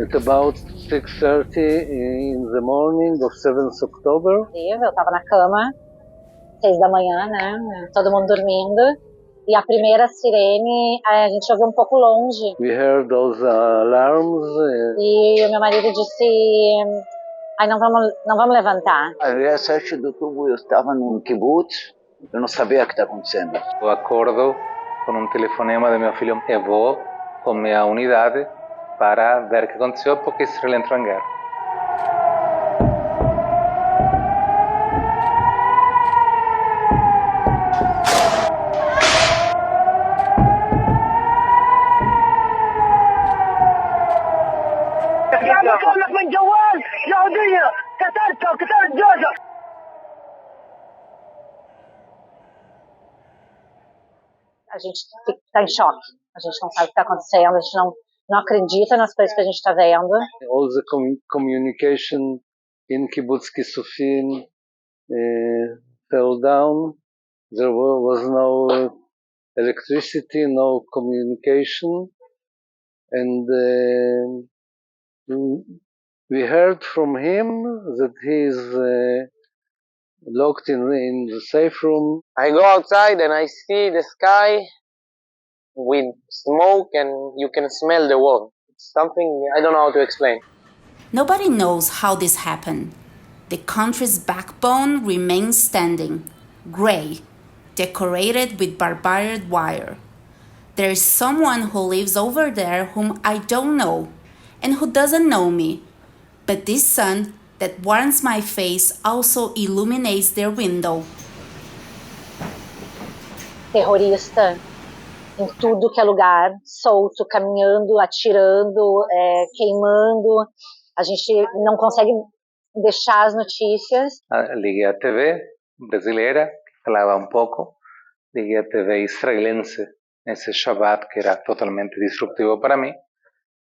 At about 6:30 in the morning of 7th October. Eu estava na cama, 6 da manhã, né? Todo mundo dormindo. E a primeira sirene a gente ouviu um pouco longe. We heard those alarms. E o meu marido disse: "Ai, não vamos levantar." Às 7 de outubro eu estava num kibbutz, eu não sabia o que está acontecendo. Eu acordo com telefonema do meu filho avô com minha unidade para ver o que aconteceu porque Israel entrou em guerra. A gente está em choque, a gente não sabe o que está acontecendo, a gente não acredita nas coisas que a gente está vendo. All the communication in Kibbutz Kisufim fell down. There was no electricity, no communication, and we heard from him that he is locked in the safe room. I go outside and I see the sky with smoke and you can smell the war. It's something I don't know how to explain. Nobody knows how this happened. The country's backbone remains standing, gray, decorated with barbed wire. There is someone who lives over there whom I don't know and who doesn't know me, but this sun that warms my face also illuminates their window. Terrorista em tudo que é lugar, solto, caminhando, atirando, queimando. A gente não consegue deixar as notícias. Liguei a TV brasileira, que falava um pouco. Liguei a TV israelense nesse Shabbat, que era totalmente disruptivo para mim,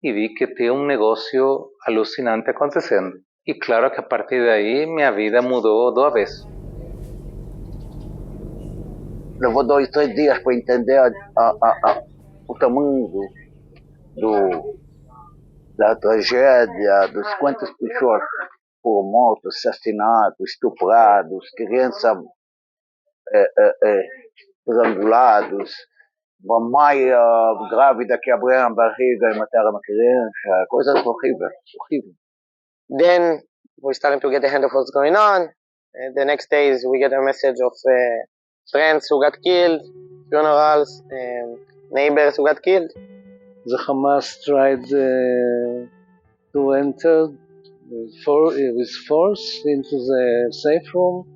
e vi que tinha um negócio alucinante acontecendo. E claro que a partir daí minha vida mudou do avesso. Levou 2, 3 dias para entender o tamanho da tragédia, dos quantas pessoas foram mortas, assassinadas, estupradas, crianças estranguladas, uma mãe grávida que abriu a barriga e mataram uma criança, coisas horríveis, horríveis. Then we're starting to get a hand of what's going on. The next days we get a message of friends who got killed, funerals, neighbors who got killed. The Hamas tried to enter with force into the safe room.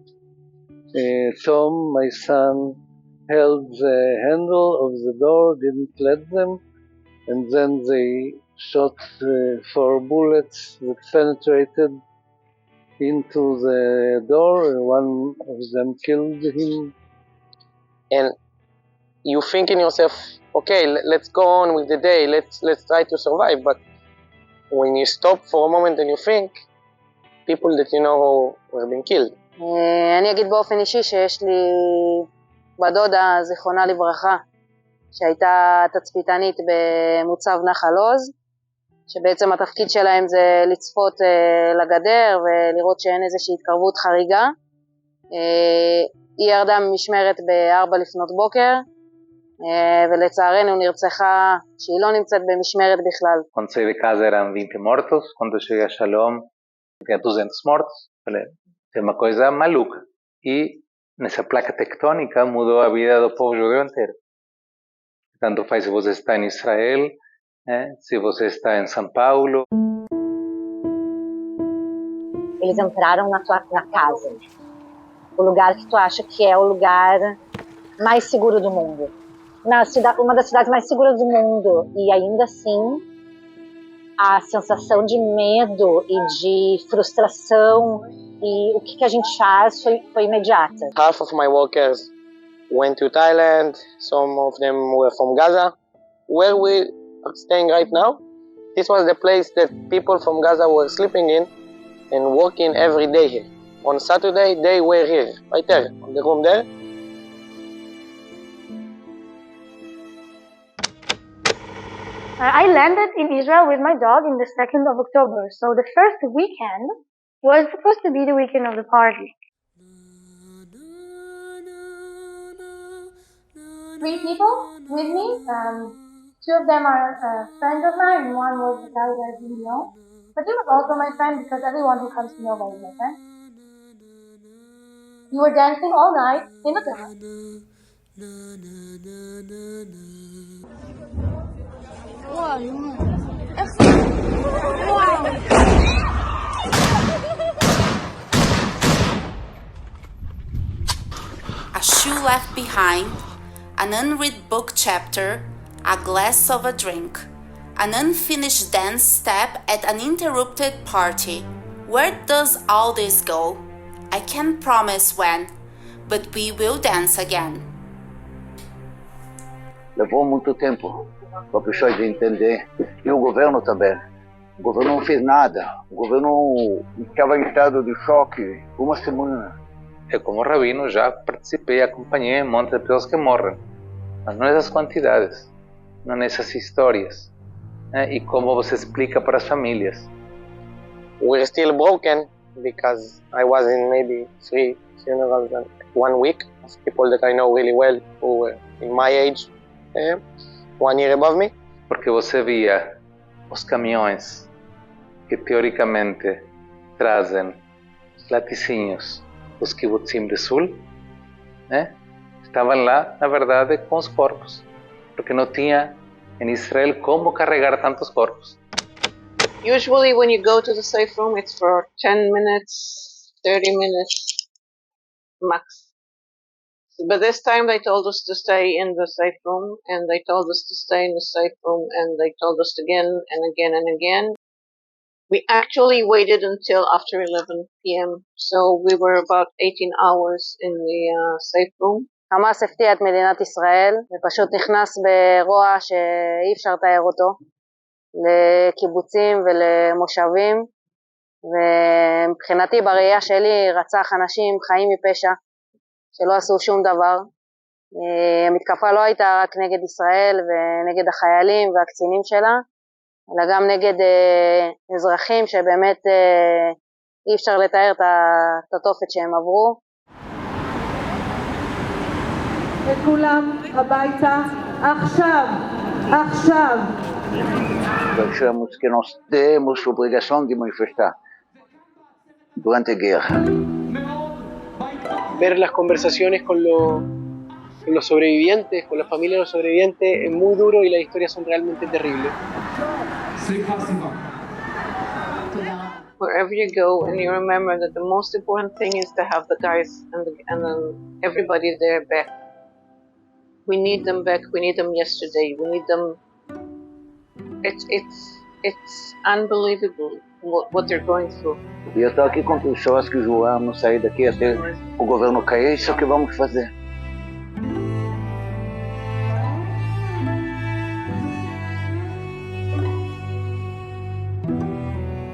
Tom, my son, held the handle of the door, didn't let them, and then they shot 4 bullets that penetrated into the door, and one of them killed him. And you think in yourself, okay, let's go on with the day, let's try to survive. But when you stop for a moment and you think, people that you know were being killed. אני אגיד באופן אישי שיש לי בדודה, זיכרונה לברכה, שהייתה תצפיתנית במוצב נחל עוז, שבעצם התפקיד שלהם זה לצפות לגדר ולראות שאין איזושהי התקרבות חריגה. היא ירדה ממשמרת ב-4 לפנות בוקר, ולצערנו נרצחה שהיא לא נמצאת במשמרת בכלל. Quando saí de casa eram 20 mortos, quando cheguei a Shalom tinha 200 mortos. Falei, é uma coisa maluca. E nessa placa tectônica mudou a vida do povo judeu inteiro. Tanto faz se você está em Israel, se você está em São Paulo. Eles entraram na casa, o lugar que tu acha que é o lugar mais seguro do mundo, uma das cidades mais seguras do mundo, e ainda assim a sensação de medo e de frustração e o que a gente faz foi imediata. Half of my workers went to Thailand, some of them were from Gaza. Where we are staying right now, this was the place that people from Gaza were sleeping in and working every day here. On Saturday, they were here, right there, on the room there. I landed in Israel with my dog in the 2nd of October, so the first weekend was supposed to be the weekend of the party. 3 people with me. 2 of them are friends of mine, and one was the guy that I didn't know. But he was also my friend because everyone who comes to Nova is my friend. We were dancing all night in the dark. A shoe left behind, an unread book chapter, a glass of a drink, an unfinished dance step at an interrupted party. Where does all this go? I can't promise when, but we will dance again. Levou muito tempo para as pessoas entender, e o governo também. O governo não fez nada, o governo estava em estado de choque uma semana. Eu, como rabino, já participei, acompanhei um monte de pessoas que morrem, mas não nessas quantidades, não nessas histórias. E como você explica para as famílias? We're still broken because I was in maybe 3 funerals in 1 week of people that I know really well who were in my age, 1 year above me. Porque você via os caminhões que teoricamente trazem os laticínios dos kibbutzim do sul, estavam lá, na verdade, com os corpos, porque não tinha em Israel como carregar tantos corpos. Usually when you go to the safe room, it's for 10 minutes, 30 minutes max. But this time they told us to stay in the safe room, and they told us to stay in the safe room, and they told us again and again and again. We actually waited until after 11 p.m. So we were about 18 hours in the safe room. חמאס הפתיע את מדינת ישראל ופשוט נכנס ברוע שאי אפשר לתאר אותו לקיבוצים ולמושבים, ומבחינתי בראייה שלי רצח אנשים חיים מפשע שלא עשו שום דבר. המתקפה לא הייתה רק נגד ישראל ונגד החיילים והקצינים שלה, אלא גם נגד אזרחים שבאמת אי אפשר לתאר את התופת שהם עברו. וכולם הביתה עכשיו, עכשיו. Achamos que nós temos obrigação de manifestar durante a guerra. Ver las conversaciones con los sobrevivientes, con la familia de los sobrevivientes, es muy duro y las historias son realmente terribles. Wherever you go, and you remember that the most important thing is to have the guys and everybody there back. We need them back. We need them yesterday. We need them. It's unbelievable what they're going through. E eu estou aqui com pessoas que juramos sair daqui até o governo cair, isso que vamos fazer.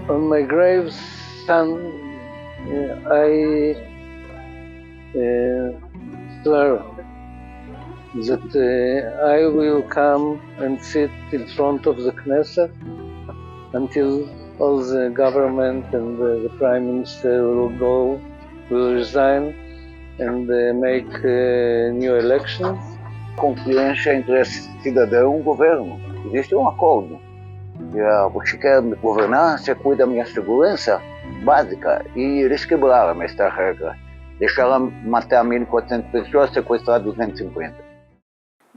On my gravestone, I swear that I will come and sit in front of the Knesset until all the government and the Prime Minister will resign and make new elections. Confiança entre cidadão e o governo. Existe um acordo. Você quer me governar, você cuida da minha segurança básica. E eles quebraram esta regra. Deixaram matar 1.400 pessoas, sequestrar 250.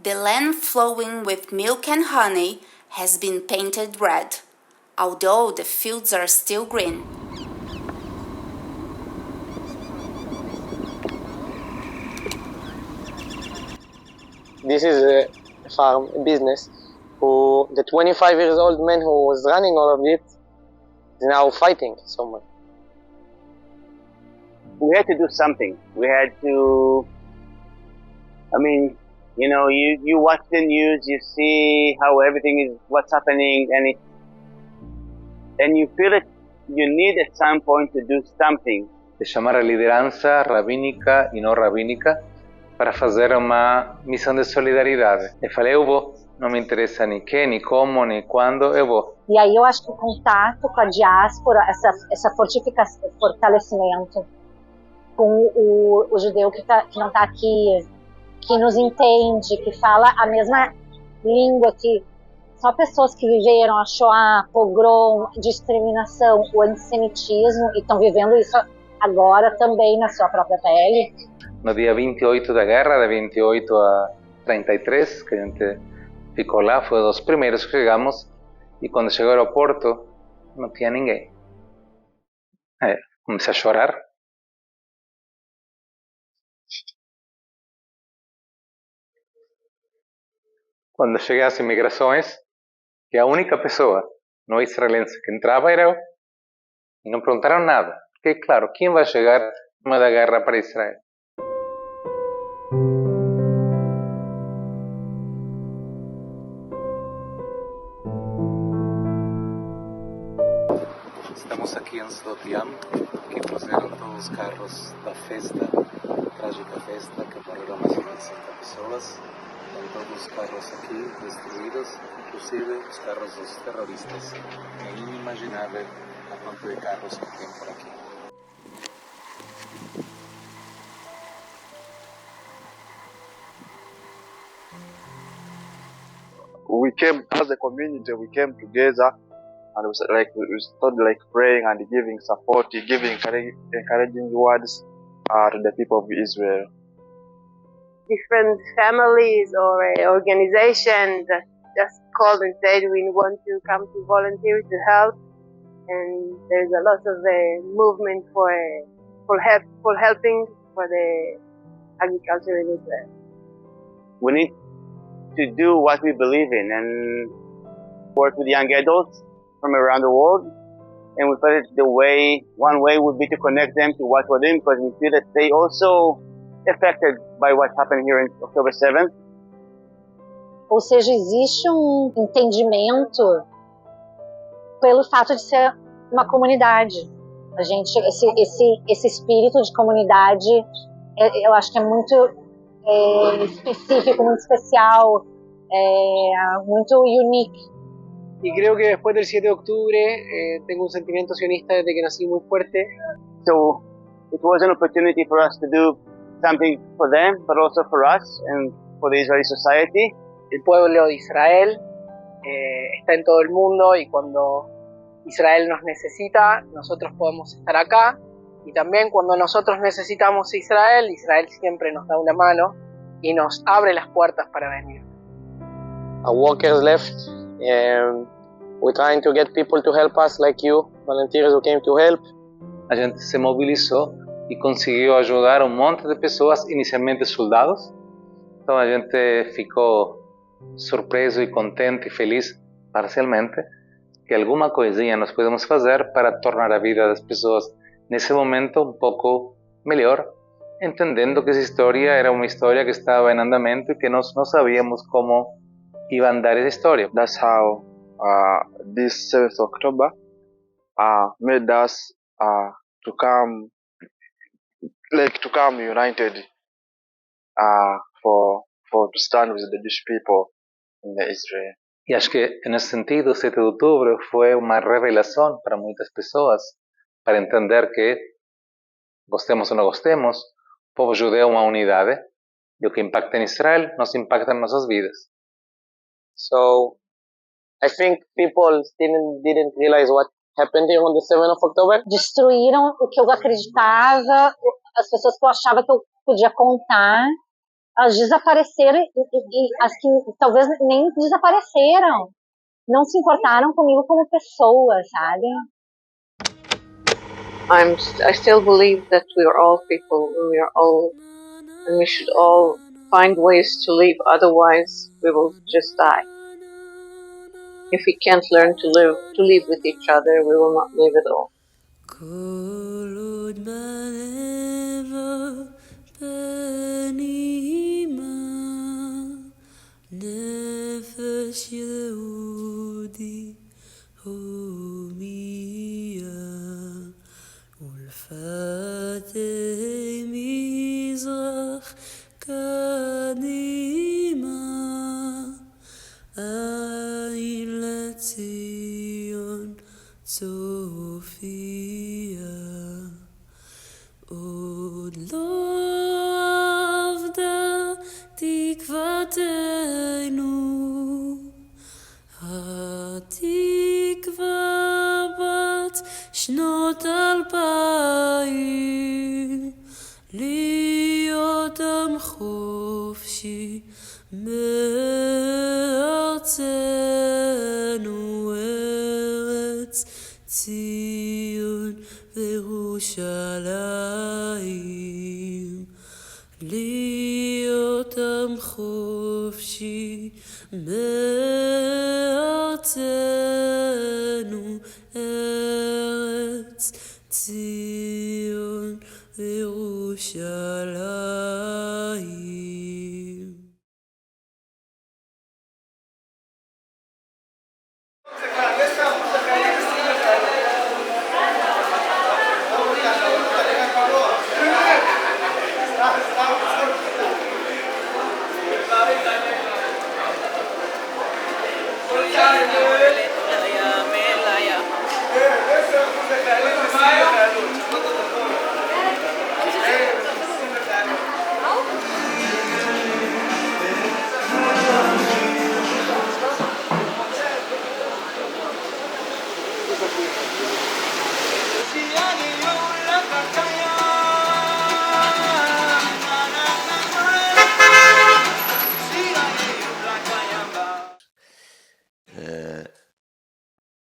The land flowing with milk and honey has been painted red, although the fields are still green. This is a farm, a business, who the 25 years old man who was running all of it is now fighting someone. We had to do something. We had to, you watch the news, you see how everything is, what's happening, and you feel it, you need at some point to do something. De chamar a liderança rabínica e não rabínica para fazer uma missão de solidariedade. Eu falei, eu vou, não me interessa nem quem, nem como, nem quando, eu vou. E aí eu acho que o contato com a diáspora, essa fortalecimento com o judeu que não está aqui, que nos entende, que fala a mesma língua, que só pessoas que viveram a Shoah, pogrom, discriminação, o antissemitismo, e estão vivendo isso agora também na sua própria pele. No dia 28 da guerra, de 28 a 33, que a gente ficou lá, foi dos primeiros que chegamos, e quando chegou ao aeroporto, não tinha ninguém. Comecei a chorar. Quando cheguei às imigrações, que a única pessoa não israelense que entrava era eu, e não perguntaram nada. Porque, claro, quem vai chegar numa da guerra para Israel? Estamos aqui em Sdot Yam, que trouxeram todos os carros da festa, trágica festa, que morreram mais de 25 pessoas. Estão todos os carros aqui destruídos, inclusive os carros dos terroristas. É inimaginável a quanto de carros que tem por aqui. We came as a community, we came together and we started praying and giving support, giving encouraging words to the people of Israel. Different families or organizations just called and said we want to come to volunteer to help, and there's a lot of movement for helping for the agriculture in Israel. We need to do what we believe in and work with young adults from around the world. And we thought one way would be to connect them to what we're doing, because we feel that they also affected by what happened here in October 7th. Ou seja, existe entendimento pelo fato de ser uma comunidade. A gente, esse espírito de comunidade, eu acho que é muito específico, muito especial, muito unique. Y creo que después del 7 de octubre tengo un sentimiento sionista desde que nací muy fuerte. So it was an opportunity for us to do something for them, but also for us and for the Israeli society. El pueblo de Israel está en todo el mundo, y cuando Israel nos necesita, nosotros podemos estar acá. Y también cuando nosotros necesitamos a Israel, Israel siempre nos da una mano y nos abre las puertas para venir. Our workers left, and we're trying to get people to help us, like you, volunteers who came to help. A gente se mobilizou e conseguiu ajudar um monte de pessoas, inicialmente soldados. Então a gente ficou surpreso e contente e feliz, parcialmente, que alguma coisinha nós podemos fazer para tornar a vida das pessoas nesse momento um pouco melhor, entendendo que essa história era uma história que estava em andamento e que nós não sabíamos como iba a andar essa história. That's how this 7th October made us to come united to stand with the Jewish people in Israel. E acho que nesse sentido o 7 de outubro foi uma revelação para muitas pessoas, para entender que, gostemos ou não gostemos, o povo judeu é uma unidade, e o que impacta em Israel nos impacta em nossas vidas. So I think people didn't realize what happened here on the 7th of October. Destruíram o que eu acreditava, as pessoas que eu achava que eu podia contar, elas desapareceram, e as que talvez nem desapareceram, não se importaram comigo como pessoa, sabe? I still believe that we are all people, and we should all find ways to live, otherwise we will just die. If we can't learn to live with each other, we will not live at all. צופיה עוד לא עבדה תקוותנו התקווה בת שנות 2000 להיות עם חופשי מארצנו ארץ ציון וירושלים להיות עם חופשי מארצנו ארץ ציון וירושלים.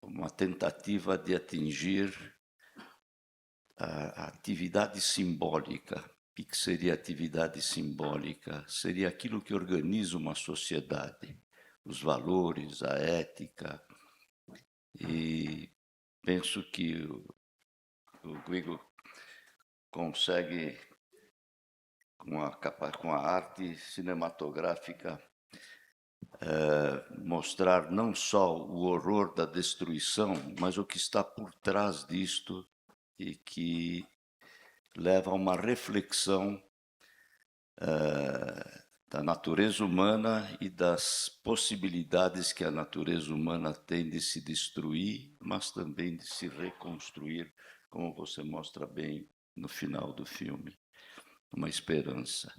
Uma tentativa de atingir a atividade simbólica. O que seria atividade simbólica? Seria aquilo que organiza uma sociedade, os valores, a ética. E penso que o Guigo consegue, com a arte cinematográfica, mostrar não só o horror da destruição, mas o que está por trás disto e que leva a uma reflexão da natureza humana e das possibilidades que a natureza humana tem de se destruir, mas também de se reconstruir, como você mostra bem no final do filme, uma esperança.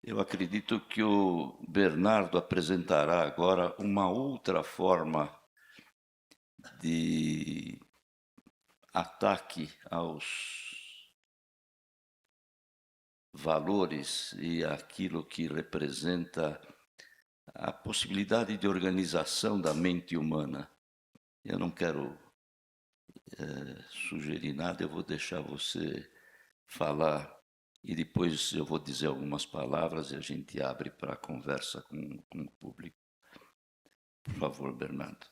Eu acredito que o Bernardo apresentará agora uma outra forma de ataque aos valores e aquilo que representa a possibilidade de organização da mente humana. Eu não quero sugerir nada, eu vou deixar você falar e depois eu vou dizer algumas palavras e a gente abre para a conversa com o público. Por favor, Bernardo.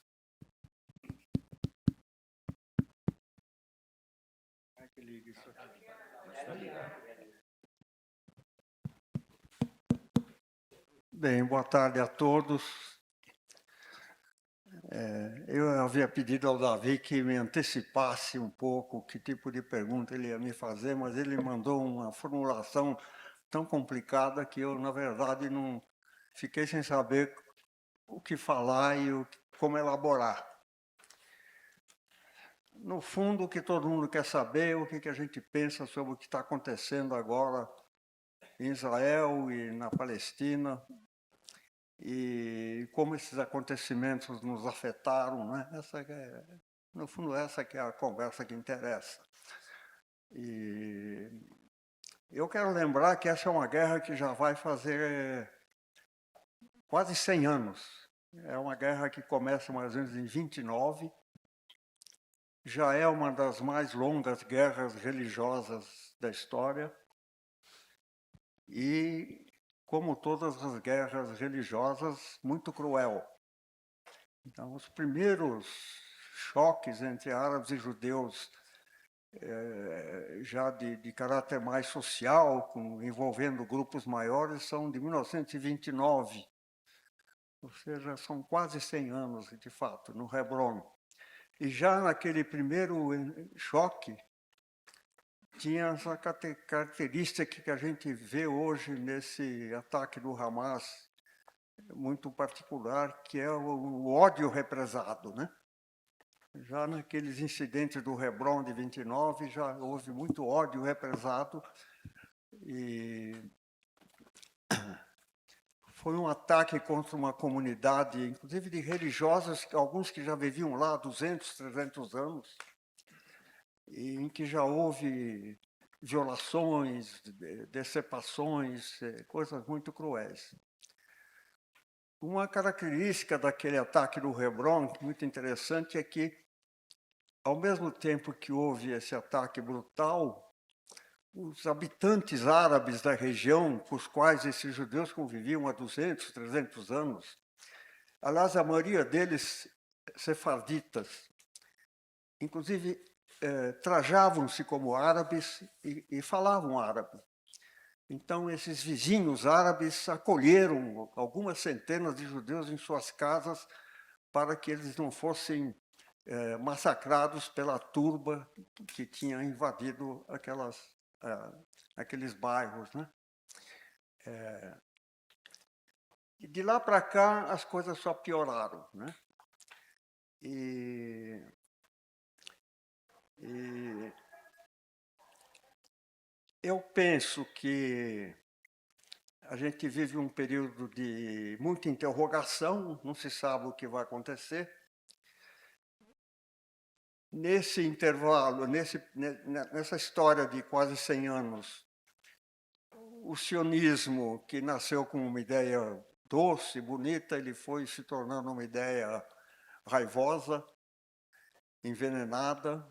Bem, boa tarde a todos. Eu havia pedido ao Davi que me antecipasse um pouco que tipo de pergunta ele ia me fazer, mas ele mandou uma formulação tão complicada que eu, na verdade, não fiquei sem saber o que falar e como elaborar. No fundo, o que todo mundo quer saber é o que a gente pensa sobre o que está acontecendo agora em Israel e na Palestina, e como esses acontecimentos nos afetaram, né? No fundo, essa que é a conversa que interessa. E eu quero lembrar que essa é uma guerra que já vai fazer quase 100 anos. É uma guerra que começa mais ou menos em 29, já é uma das mais longas guerras religiosas da história e, como todas as guerras religiosas, muito cruel. Então, os primeiros choques entre árabes e judeus, já de caráter mais social, envolvendo grupos maiores, são de 1929. Ou seja, são quase 100 anos, de fato, no Hebron. E já naquele primeiro choque, tinha essa característica que a gente vê hoje nesse ataque do Hamas, muito particular, que é o ódio represado, né? Já naqueles incidentes do Hebron de 29, já houve muito ódio represado e foi um ataque contra uma comunidade, inclusive de religiosos, alguns que já viviam lá há 200, 300 anos, e em que já houve violações, decepções, coisas muito cruéis. Uma característica daquele ataque do Hebron, muito interessante, é que, ao mesmo tempo que houve esse ataque brutal, os habitantes árabes da região, com os quais esses judeus conviviam há 200, 300 anos, aliás, a maioria deles sefarditas, inclusive trajavam-se como árabes e falavam árabe. Então, esses vizinhos árabes acolheram algumas centenas de judeus em suas casas para que eles não fossem massacrados pela turba que tinha invadido aqueles bairros, né? E de lá para cá, as coisas só pioraram, né? E eu penso que a gente vive um período de muita interrogação, não se sabe o que vai acontecer. Nesse intervalo, nessa história de quase 100 anos, o sionismo, que nasceu com uma ideia doce, bonita, ele foi se tornando uma ideia raivosa, envenenada,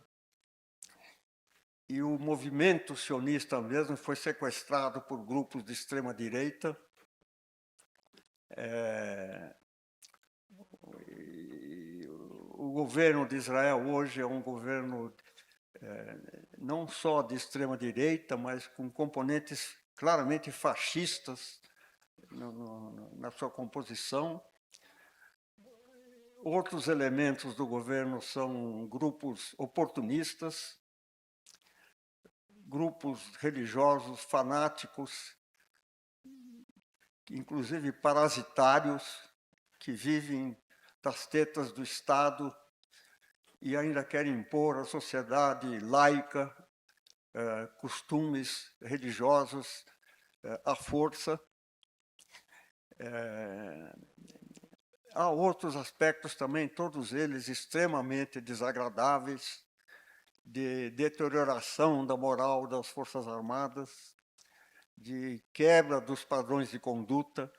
e o movimento sionista mesmo foi sequestrado por grupos de extrema-direita. O governo de Israel hoje é um governo não só de extrema-direita, mas com componentes claramente fascistas na sua composição. Outros elementos do governo são grupos oportunistas, grupos religiosos fanáticos, inclusive parasitários, que vivem das tetas do Estado e ainda querem impor à sociedade laica costumes religiosos à força. Há outros aspectos também, todos eles extremamente desagradáveis, de deterioração da moral das Forças Armadas, de quebra dos padrões de conduta.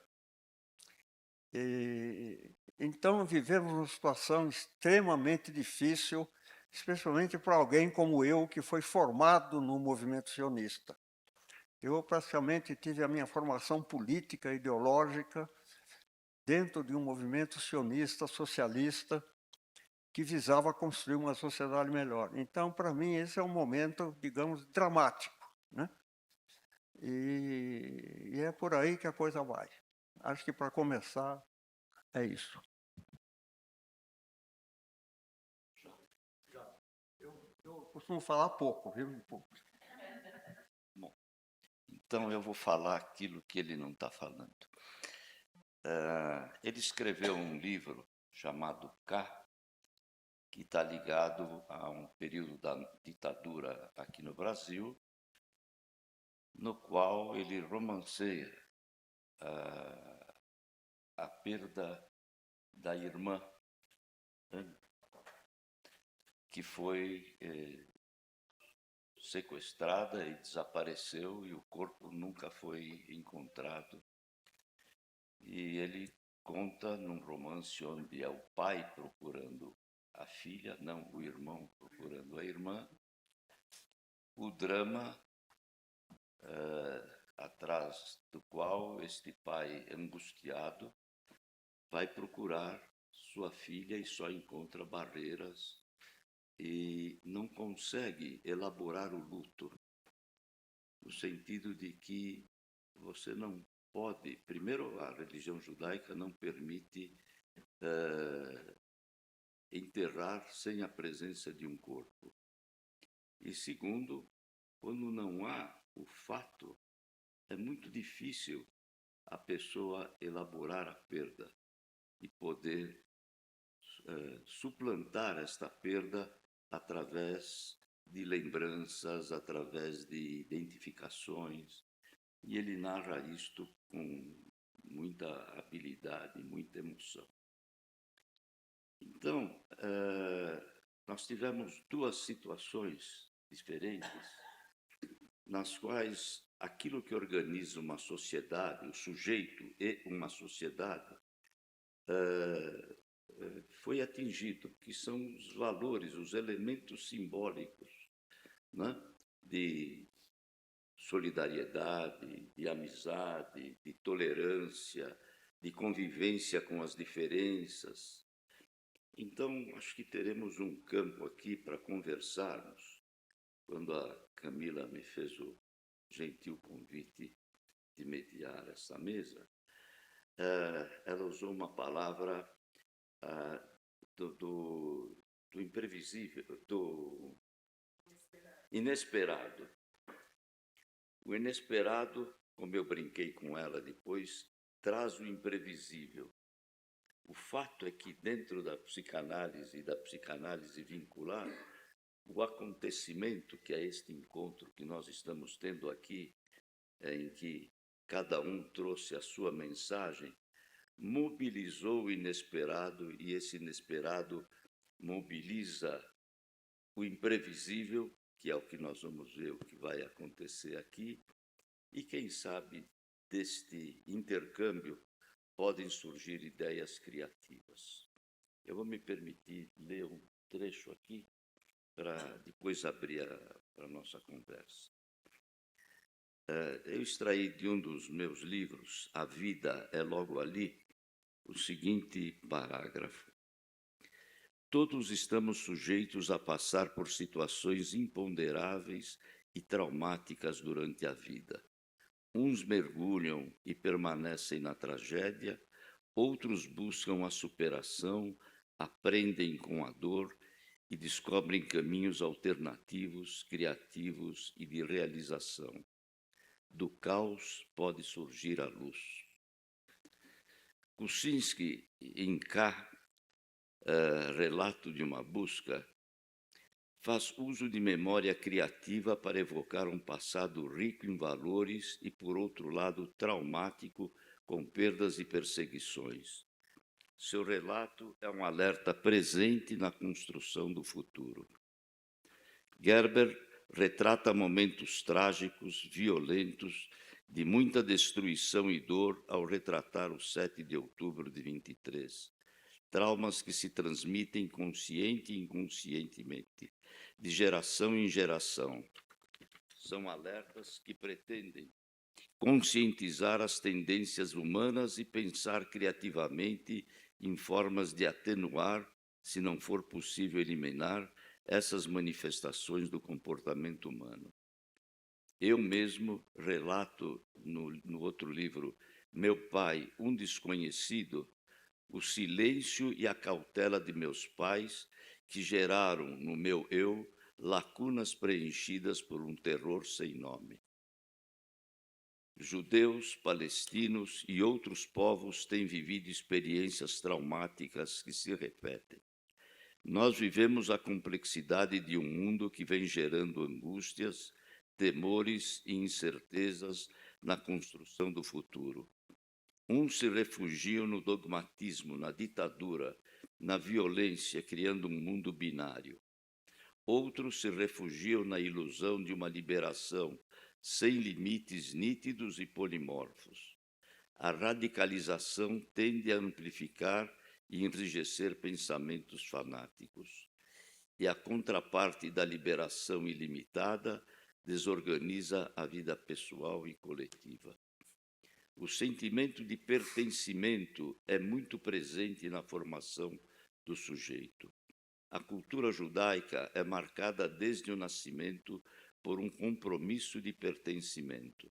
Então, vivemos uma situação extremamente difícil, especialmente para alguém como eu, que foi formado no movimento sionista. Eu praticamente tive a minha formação política, ideológica, dentro de um movimento sionista, socialista, que visava construir uma sociedade melhor. Então, para mim, esse é um momento, digamos, dramático, né? E é por aí que a coisa vai. Acho que, para começar, é isso. Eu costumo falar pouco, viu? Bom, então eu vou falar aquilo que ele não está falando. Ele escreveu um livro chamado K, que está ligado a um período da ditadura aqui no Brasil, no qual ele romanceia a perda da irmã, né, que foi sequestrada e desapareceu, e o corpo nunca foi encontrado. E ele conta num romance onde é o pai procurando a filha, não o irmão procurando a irmã, o drama atrás do qual este pai angustiado vai procurar sua filha e só encontra barreiras e não consegue elaborar o luto, no sentido de que você não pode, primeiro, a religião judaica não permite enterrar sem a presença de um corpo. E segundo, quando não há o fato, é muito difícil a pessoa elaborar a perda e poder suplantar esta perda através de lembranças, através de identificações, e ele narra isto com muita habilidade, muita emoção. Então, nós tivemos duas situações diferentes, nas quais aquilo que organiza uma sociedade, o sujeito e uma sociedade, foi atingido, que são os valores, os elementos simbólicos, né, de solidariedade, de amizade, de tolerância, de convivência com as diferenças. Então, acho que teremos um campo aqui para conversarmos. Quando a Camila me fez o gentil convite de mediar essa mesa, ela usou uma palavra do imprevisível, do inesperado. O inesperado, como eu brinquei com ela depois, traz o imprevisível. O fato é que dentro da psicanálise e da psicanálise vincular, o acontecimento que é este encontro que nós estamos tendo aqui, em que cada um trouxe a sua mensagem, mobilizou o inesperado, e esse inesperado mobiliza o imprevisível, que é o que nós vamos ver, o que vai acontecer aqui, e quem sabe deste intercâmbio podem surgir ideias criativas. Eu vou me permitir ler um trecho aqui para depois abrir a nossa conversa. Eu extraí de um dos meus livros, A Vida é Logo Ali, o seguinte parágrafo. Todos estamos sujeitos a passar por situações imponderáveis e traumáticas durante a vida. Uns mergulham e permanecem na tragédia, outros buscam a superação, aprendem com a dor e descobrem caminhos alternativos, criativos e de realização. Do caos pode surgir a luz. Kuczynski, em K, Relato de uma Busca, faz uso de memória criativa para evocar um passado rico em valores e, por outro lado, traumático, com perdas e perseguições. Seu relato é um alerta presente na construção do futuro. Gerber retrata momentos trágicos, violentos, de muita destruição e dor ao retratar o 7 de outubro de 23. Traumas que se transmitem consciente e inconscientemente, de geração em geração. São alertas que pretendem conscientizar as tendências humanas e pensar criativamente em formas de atenuar, se não for possível eliminar, essas manifestações do comportamento humano. Eu mesmo relato no outro livro, Meu Pai, um Desconhecido, o silêncio e a cautela de meus pais que geraram no meu eu lacunas preenchidas por um terror sem nome. Judeus, palestinos e outros povos têm vivido experiências traumáticas que se repetem. Nós vivemos a complexidade de um mundo que vem gerando angústias, temores e incertezas na construção do futuro. Uns se refugiam no dogmatismo, na ditadura, na violência, criando um mundo binário. Outros se refugiam na ilusão de uma liberação sem limites nítidos e polimorfos. A radicalização tende a amplificar e enrijecer pensamentos fanáticos. E a contraparte da liberação ilimitada desorganiza a vida pessoal e coletiva. O sentimento de pertencimento é muito presente na formação do sujeito. A cultura judaica é marcada desde o nascimento por um compromisso de pertencimento.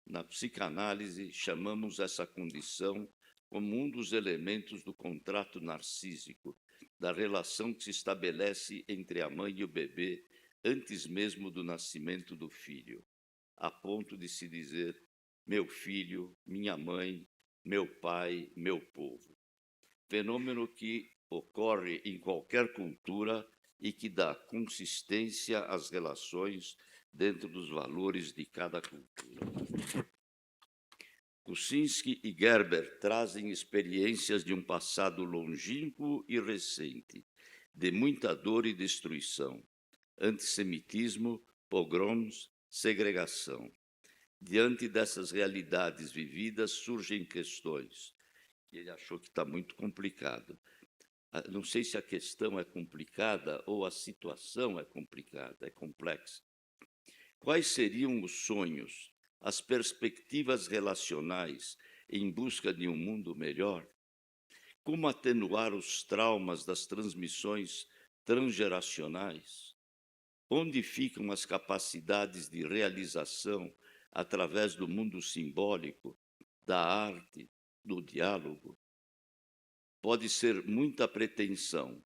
Na psicanálise, chamamos essa condição como um dos elementos do contrato narcísico, da relação que se estabelece entre a mãe e o bebê antes mesmo do nascimento do filho, a ponto de se dizer meu filho, minha mãe, meu pai, meu povo. Fenômeno que ocorre em qualquer cultura e que dá consistência às relações dentro dos valores de cada cultura. Kuczynski e Gerber trazem experiências de um passado longínquo e recente, de muita dor e destruição, antissemitismo, pogroms, segregação. Diante dessas realidades vividas, surgem questões. Ele achou que está muito complicado. Não sei se a questão é complicada ou a situação é complicada, é complexa. Quais seriam os sonhos, as perspectivas relacionais em busca de um mundo melhor? Como atenuar os traumas das transmissões transgeracionais? Onde ficam as capacidades de realização através do mundo simbólico, da arte, do diálogo? Pode ser muita pretensão,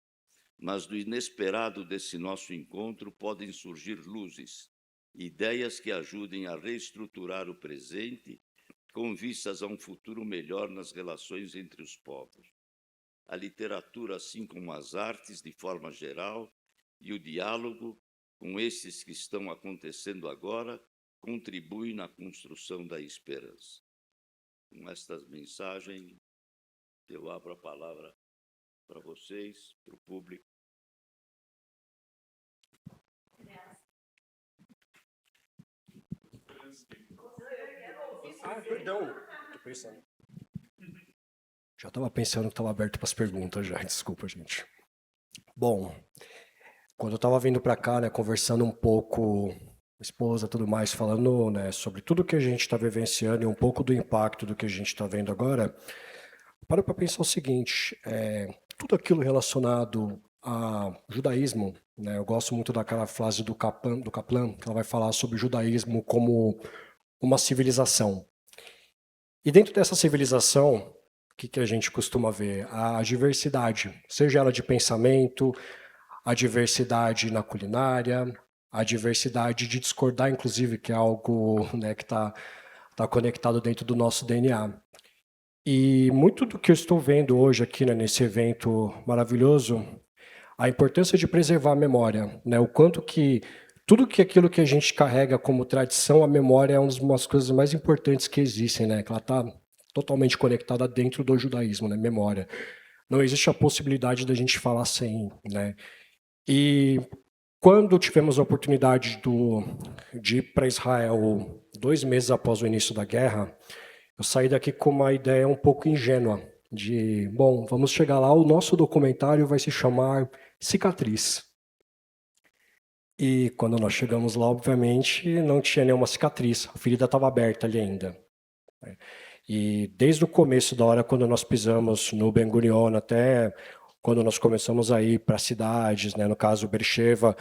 mas do inesperado desse nosso encontro podem surgir luzes, ideias que ajudem a reestruturar o presente com vistas a um futuro melhor nas relações entre os povos. A literatura, assim como as artes, de forma geral, e o diálogo com esses que estão acontecendo agora, contribuem na construção da esperança. Com estas mensagens, eu abro a palavra para vocês, para o público. Perdão. Estou pensando. Já estava pensando que estava aberto para as perguntas já. Desculpa, gente. Bom, quando eu estava vindo para cá, né, conversando um pouco com a esposa, tudo mais, falando, né, sobre tudo que a gente está vivenciando e um pouco do impacto do que a gente está vendo agora, paro para pensar o seguinte: tudo aquilo relacionado a judaísmo, né, eu gosto muito daquela frase do Kaplan, que ela vai falar sobre o judaísmo como uma civilização. E dentro dessa civilização, o que a gente costuma ver? A diversidade, seja ela de pensamento, a diversidade na culinária, a diversidade de discordar, inclusive, que é algo, né, que está conectado dentro do nosso DNA. E muito do que eu estou vendo hoje aqui, né, nesse evento maravilhoso, a importância de preservar a memória, né, o quanto que tudo que aquilo que a gente carrega como tradição, a memória é uma das coisas mais importantes que existem, né, que ela está totalmente conectada dentro do judaísmo, né, memória. Não existe a possibilidade da gente falar sem, né. E quando tivemos a oportunidade de ir para Israel 2 meses após o início da guerra, eu saí daqui com uma ideia um pouco ingênua de, bom, vamos chegar lá, o nosso documentário vai se chamar Cicatriz. E quando nós chegamos lá, obviamente, não tinha nenhuma cicatriz, a ferida estava aberta ali ainda. E desde o começo da hora, quando nós pisamos no Ben Gurion, até quando nós começamos a ir para cidades, né, no caso Beersheba,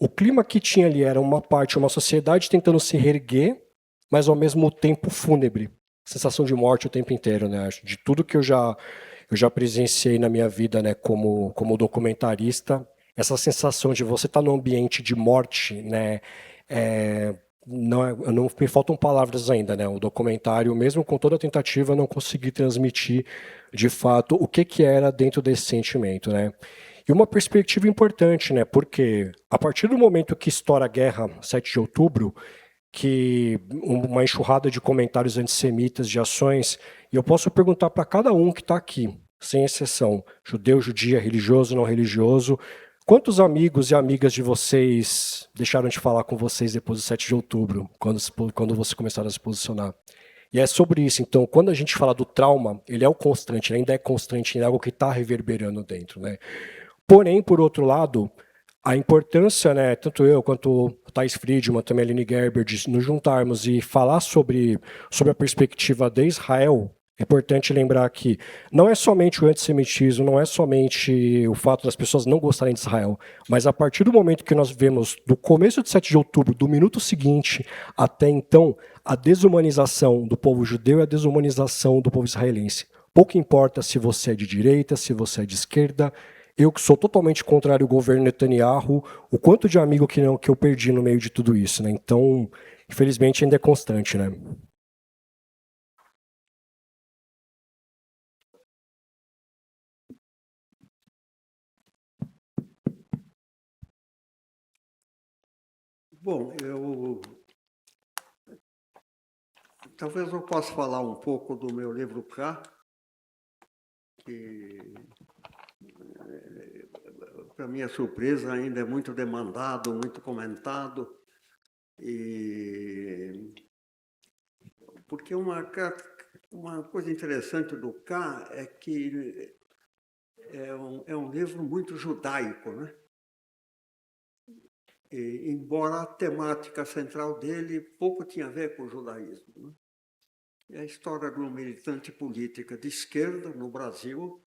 o clima que tinha ali era uma sociedade tentando se reerguer, mas ao mesmo tempo fúnebre. Sensação de morte o tempo inteiro, né? De tudo que eu já presenciei na minha vida, né, como documentarista, essa sensação de você estar num ambiente de morte, né, não me faltam palavras ainda, né? O documentário, mesmo com toda a tentativa, não consegui transmitir de fato o que era dentro desse sentimento, né? E uma perspectiva importante, né? Porque a partir do momento que estoura a guerra, 7 de outubro, que uma enxurrada de comentários antissemitas, de ações, e eu posso perguntar para cada um que está aqui, sem exceção, judeu, judia, religioso, não religioso, quantos amigos e amigas de vocês deixaram de falar com vocês depois do 7 de outubro, quando vocês começaram a se posicionar? E é sobre isso. Então, quando a gente fala do trauma, ele é o constante, ele ainda é constante, é algo que está reverberando dentro, né? Porém, por outro lado, a importância, né, tanto eu quanto o Thais Friedman, também a Aline Gerber, de nos juntarmos e falar sobre a perspectiva de Israel, é importante lembrar que não é somente o antissemitismo, não é somente o fato das pessoas não gostarem de Israel, mas a partir do momento que nós vemos, do começo de 7 de outubro, do minuto seguinte até então, a desumanização do povo judeu e a desumanização do povo israelense. Pouco importa se você é de direita, se você é de esquerda. Eu que sou totalmente contrário ao governo Netanyahu, o quanto de amigo que eu perdi no meio de tudo isso, né? Então, infelizmente, ainda é constante, né? Bom, talvez eu possa falar um pouco do meu livro K, que, para minha surpresa, ainda é muito demandado, muito comentado, porque uma coisa interessante do K é que é um livro muito judaico, né? E, embora a temática central dele pouco tinha a ver com o judaísmo, né? É a história de uma militante política de esquerda no Brasil,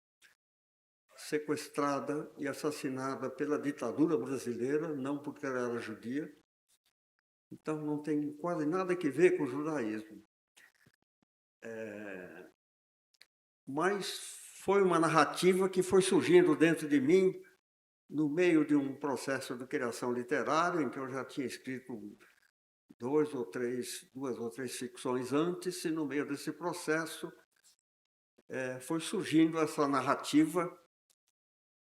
sequestrada e assassinada pela ditadura brasileira, não porque ela era judia. Então, não tem quase nada que ver com o judaísmo. Mas foi uma narrativa que foi surgindo dentro de mim no meio de um processo de criação literária, em que eu já tinha escrito duas ou três ficções antes, e no meio desse processo foi surgindo essa narrativa,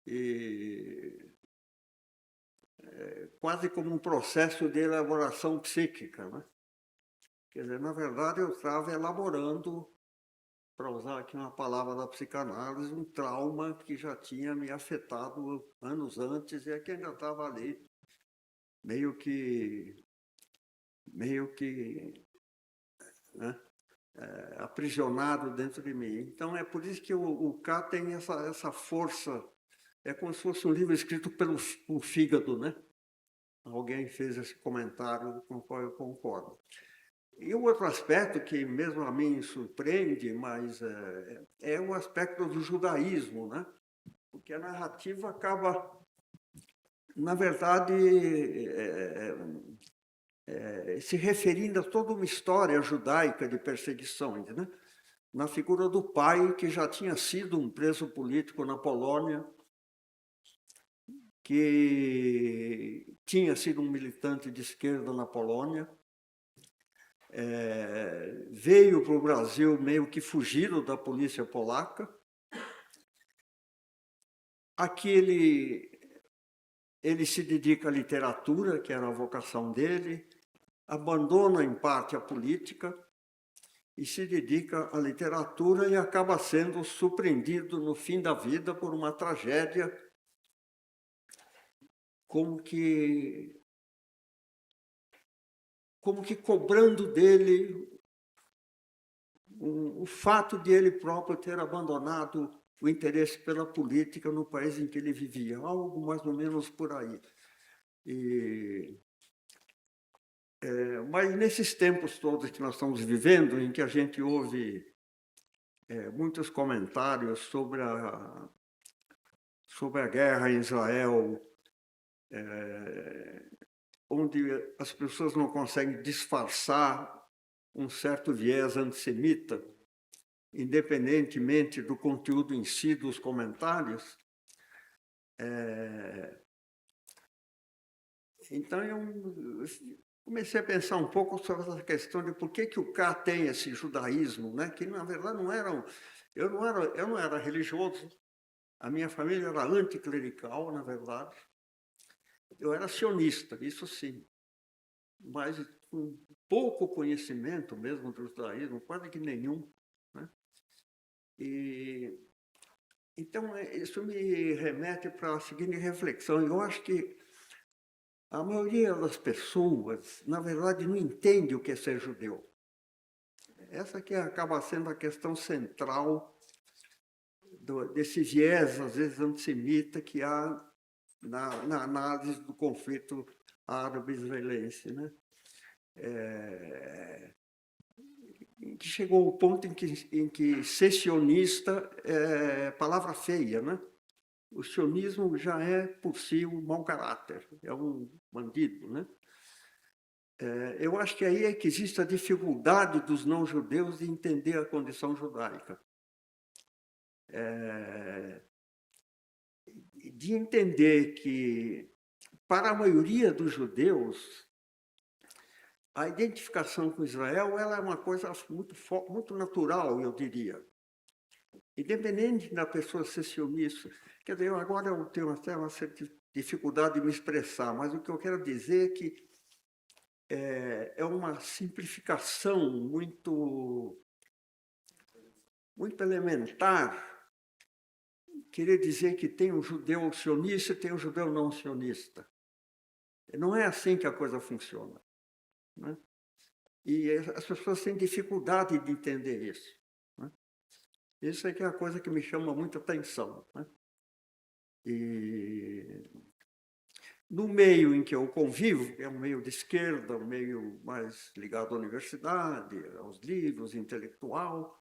e quase como um processo de elaboração psíquica, né? Quer dizer, na verdade, eu estava elaborando, para usar aqui uma palavra da psicanálise, um trauma que já tinha me afetado anos antes e que ainda estava ali, meio que né, aprisionado dentro de mim. Então, é por isso que o K tem essa força, é como se fosse um livro escrito pelo fígado, né? Alguém fez esse comentário com o qual eu concordo. E o outro aspecto que mesmo a mim surpreende, mas é o aspecto do judaísmo, né? Porque a narrativa acaba, na verdade, se referindo a toda uma história judaica de perseguições, né? Na figura do pai, que já tinha sido um preso político na Polônia, que tinha sido um militante de esquerda na Polônia, veio para o Brasil meio que fugido da polícia polaca. Aqui ele se dedica à literatura, que era a vocação dele, abandona em parte a política e se dedica à literatura e acaba sendo surpreendido no fim da vida por uma tragédia, como que cobrando dele o fato de ele próprio ter abandonado o interesse pela política no país em que ele vivia, algo mais ou menos por aí. Mas nesses tempos todos que nós estamos vivendo, em que a gente ouve muitos comentários sobre a guerra em Israel, onde as pessoas não conseguem disfarçar um certo viés antissemita, independentemente do conteúdo em si dos comentários. Então, eu comecei a pensar um pouco sobre essa questão de por que o K tem esse judaísmo, né? Que, na verdade, eu não era religioso, a minha família era anticlerical, na verdade. Eu era sionista, isso sim, mas com pouco conhecimento mesmo do judaísmo, quase que nenhum, né? Então, isso me remete para a seguinte reflexão. Eu acho que a maioria das pessoas, na verdade, não entende o que é ser judeu. Essa que acaba sendo a questão central desse viés, às vezes, antissemita que há na análise do conflito árabe-israelense, né? Que chegou ao ponto em que ser sionista é palavra feia, né? O sionismo já é, por si, um mau caráter, é um bandido, né? Eu acho que aí é que existe a dificuldade dos não-judeus de entender a condição judaica. De entender que, para a maioria dos judeus, a identificação com Israel ela é uma coisa muito natural, eu diria. Independente da pessoa ser sionista. Quer dizer, agora eu tenho até uma certa dificuldade de me expressar, mas o que eu quero dizer é que é uma simplificação muito elementar querer dizer que tem um judeu sionista e tem um judeu não sionista. Não é assim que a coisa funciona, né? E as pessoas têm dificuldade de entender isso, né? Isso é que é a coisa que me chama muita atenção, né? E no meio em que eu convivo, que é um meio de esquerda, um meio mais ligado à universidade, aos livros, intelectual,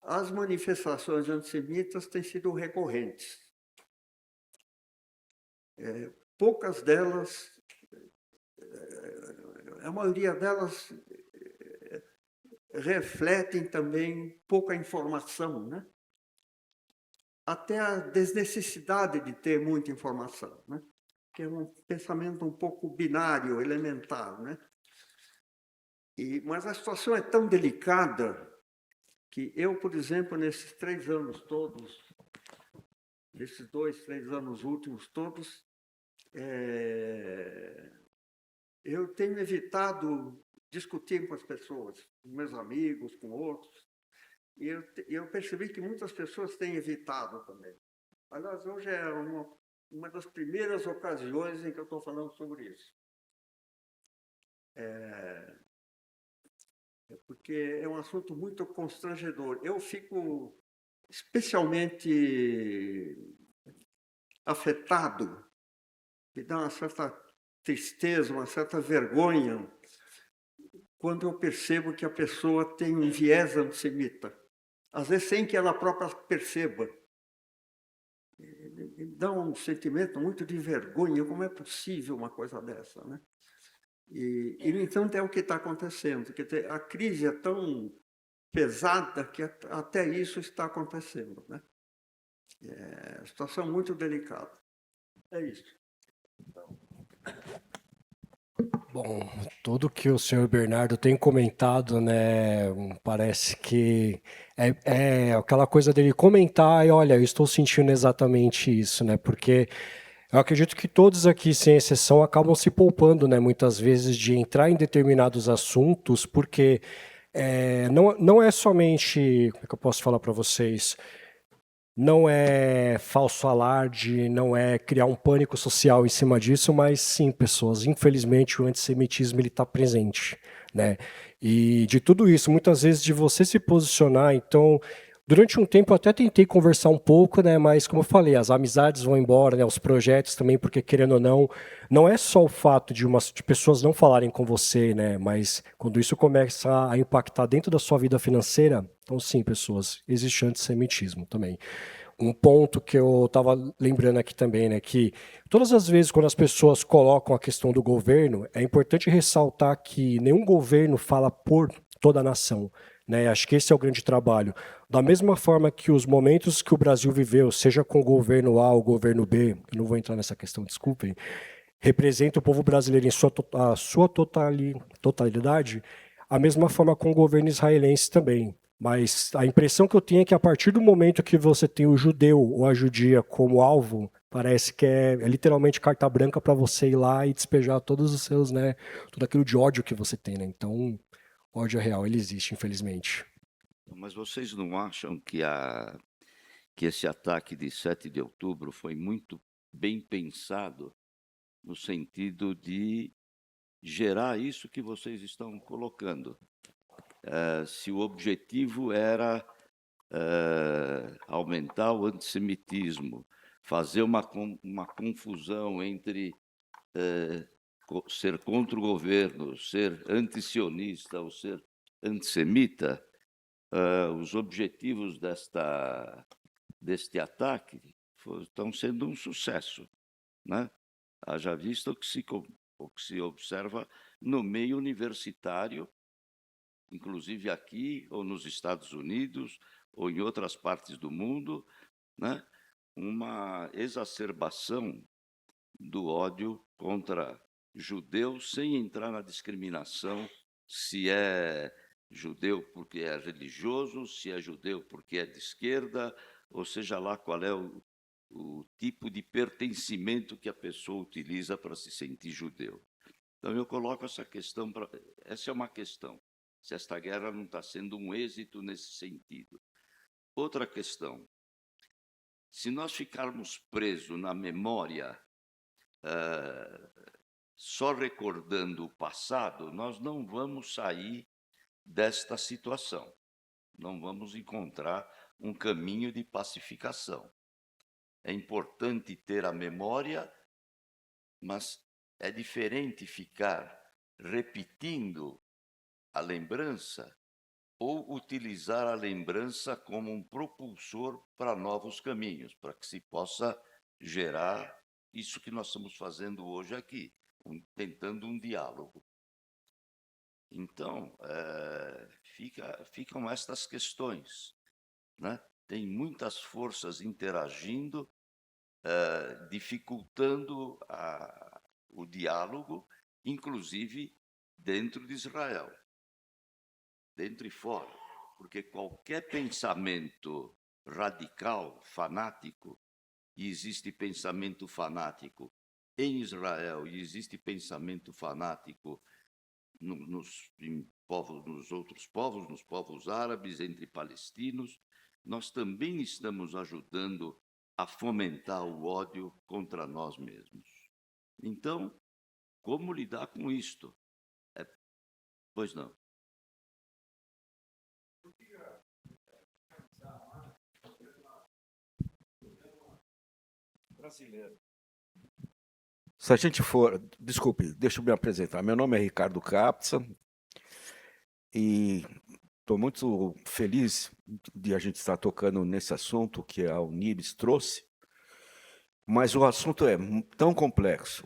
as manifestações antissemitas têm sido recorrentes. Poucas delas, a maioria delas refletem também pouca informação, né? Até a desnecessidade de ter muita informação, né? Que é um pensamento um pouco binário, elementar, né? Mas a situação é tão delicada que eu, por exemplo, nesses 3 anos todos, nesses 2, 3 anos últimos todos, eu tenho evitado discutir com as pessoas, com meus amigos, com outros, e eu percebi que muitas pessoas têm evitado também. Aliás, hoje é uma das primeiras ocasiões em que eu estou falando sobre isso. Porque é um assunto muito constrangedor. Eu fico especialmente afetado, me dá uma certa tristeza, uma certa vergonha, quando eu percebo que a pessoa tem um viés antissemita, às vezes sem que ela própria perceba. Me dá um sentimento muito de vergonha, como é possível uma coisa dessa, né? E no entanto, é o que está acontecendo, porque a crise é tão pesada que até isso está acontecendo, né? É uma situação muito delicada. É isso. Bom, tudo que o senhor Bernardo tem comentado, né, parece que é aquela coisa dele comentar e, olha, eu estou sentindo exatamente isso, né, porque eu acredito que todos aqui, sem exceção, acabam se poupando, né, muitas vezes de entrar em determinados assuntos, porque não é somente, como é que eu posso falar para vocês, não é falso alarde, não é criar um pânico social em cima disso, mas sim, pessoas, infelizmente o antissemitismo está presente, né? E de tudo isso, muitas vezes de você se posicionar, então, durante um tempo eu até tentei conversar um pouco, né? Mas como eu falei, as amizades vão embora, né? Os projetos também, porque querendo ou não é só o fato de pessoas não falarem com você, né? Mas quando isso começa a impactar dentro da sua vida financeira, então sim, pessoas, existe antissemitismo também. Um ponto que eu estava lembrando aqui também, né, que todas as vezes quando as pessoas colocam a questão do governo, é importante ressaltar que nenhum governo fala por toda a nação, né? Acho que esse é o grande trabalho. Da mesma forma que os momentos que o Brasil viveu, seja com o governo A ou o governo B, eu não vou entrar nessa questão, desculpem, representa o povo brasileiro em a sua totalidade, a mesma forma com o governo israelense também. Mas a impressão que eu tenho é que a partir do momento que você tem o judeu ou a judia como alvo, parece que é literalmente carta branca para você ir lá e despejar todos os seus, né, tudo aquilo de ódio que você tem, né? Então, ódio real, ele existe, infelizmente. Mas vocês não acham que esse ataque de 7 de outubro foi muito bem pensado no sentido de gerar isso que vocês estão colocando? Se o objetivo era aumentar o antissemitismo, fazer uma confusão entre ser contra o governo, ser antisionista ou ser antissemita, os objetivos deste ataque estão sendo um sucesso, né? Haja visto o que se observa no meio universitário, inclusive aqui, ou nos Estados Unidos, ou em outras partes do mundo, né? Uma exacerbação do ódio contra judeus, sem entrar na discriminação se é judeu porque é religioso, se é judeu porque é de esquerda, ou seja lá qual é o tipo de pertencimento que a pessoa utiliza para se sentir judeu. Então, eu coloco essa questão, essa é uma questão, se esta guerra não está sendo um êxito nesse sentido. Outra questão, se nós ficarmos presos na memória, só recordando o passado, nós não vamos sair desta situação. Não vamos encontrar um caminho de pacificação. É importante ter a memória, mas é diferente ficar repetindo a lembrança ou utilizar a lembrança como um propulsor para novos caminhos, para que se possa gerar isso que nós estamos fazendo hoje aqui, tentando um diálogo. Então, ficam estas questões, né? Tem muitas forças interagindo, dificultando o diálogo, inclusive dentro de Israel, dentro e fora, porque qualquer pensamento radical, fanático, e existe pensamento fanático em Israel, e existe pensamento fanático nos outros povos, nos povos árabes, entre palestinos, nós também estamos ajudando a fomentar o ódio contra nós mesmos. Então, como lidar com isto? Pois não. Brasileiro. Se a gente for... Desculpe, deixa eu me apresentar. Meu nome é Ricardo Capsa e estou muito feliz de a gente estar tocando nesse assunto que a Unibis trouxe, mas o assunto é tão complexo,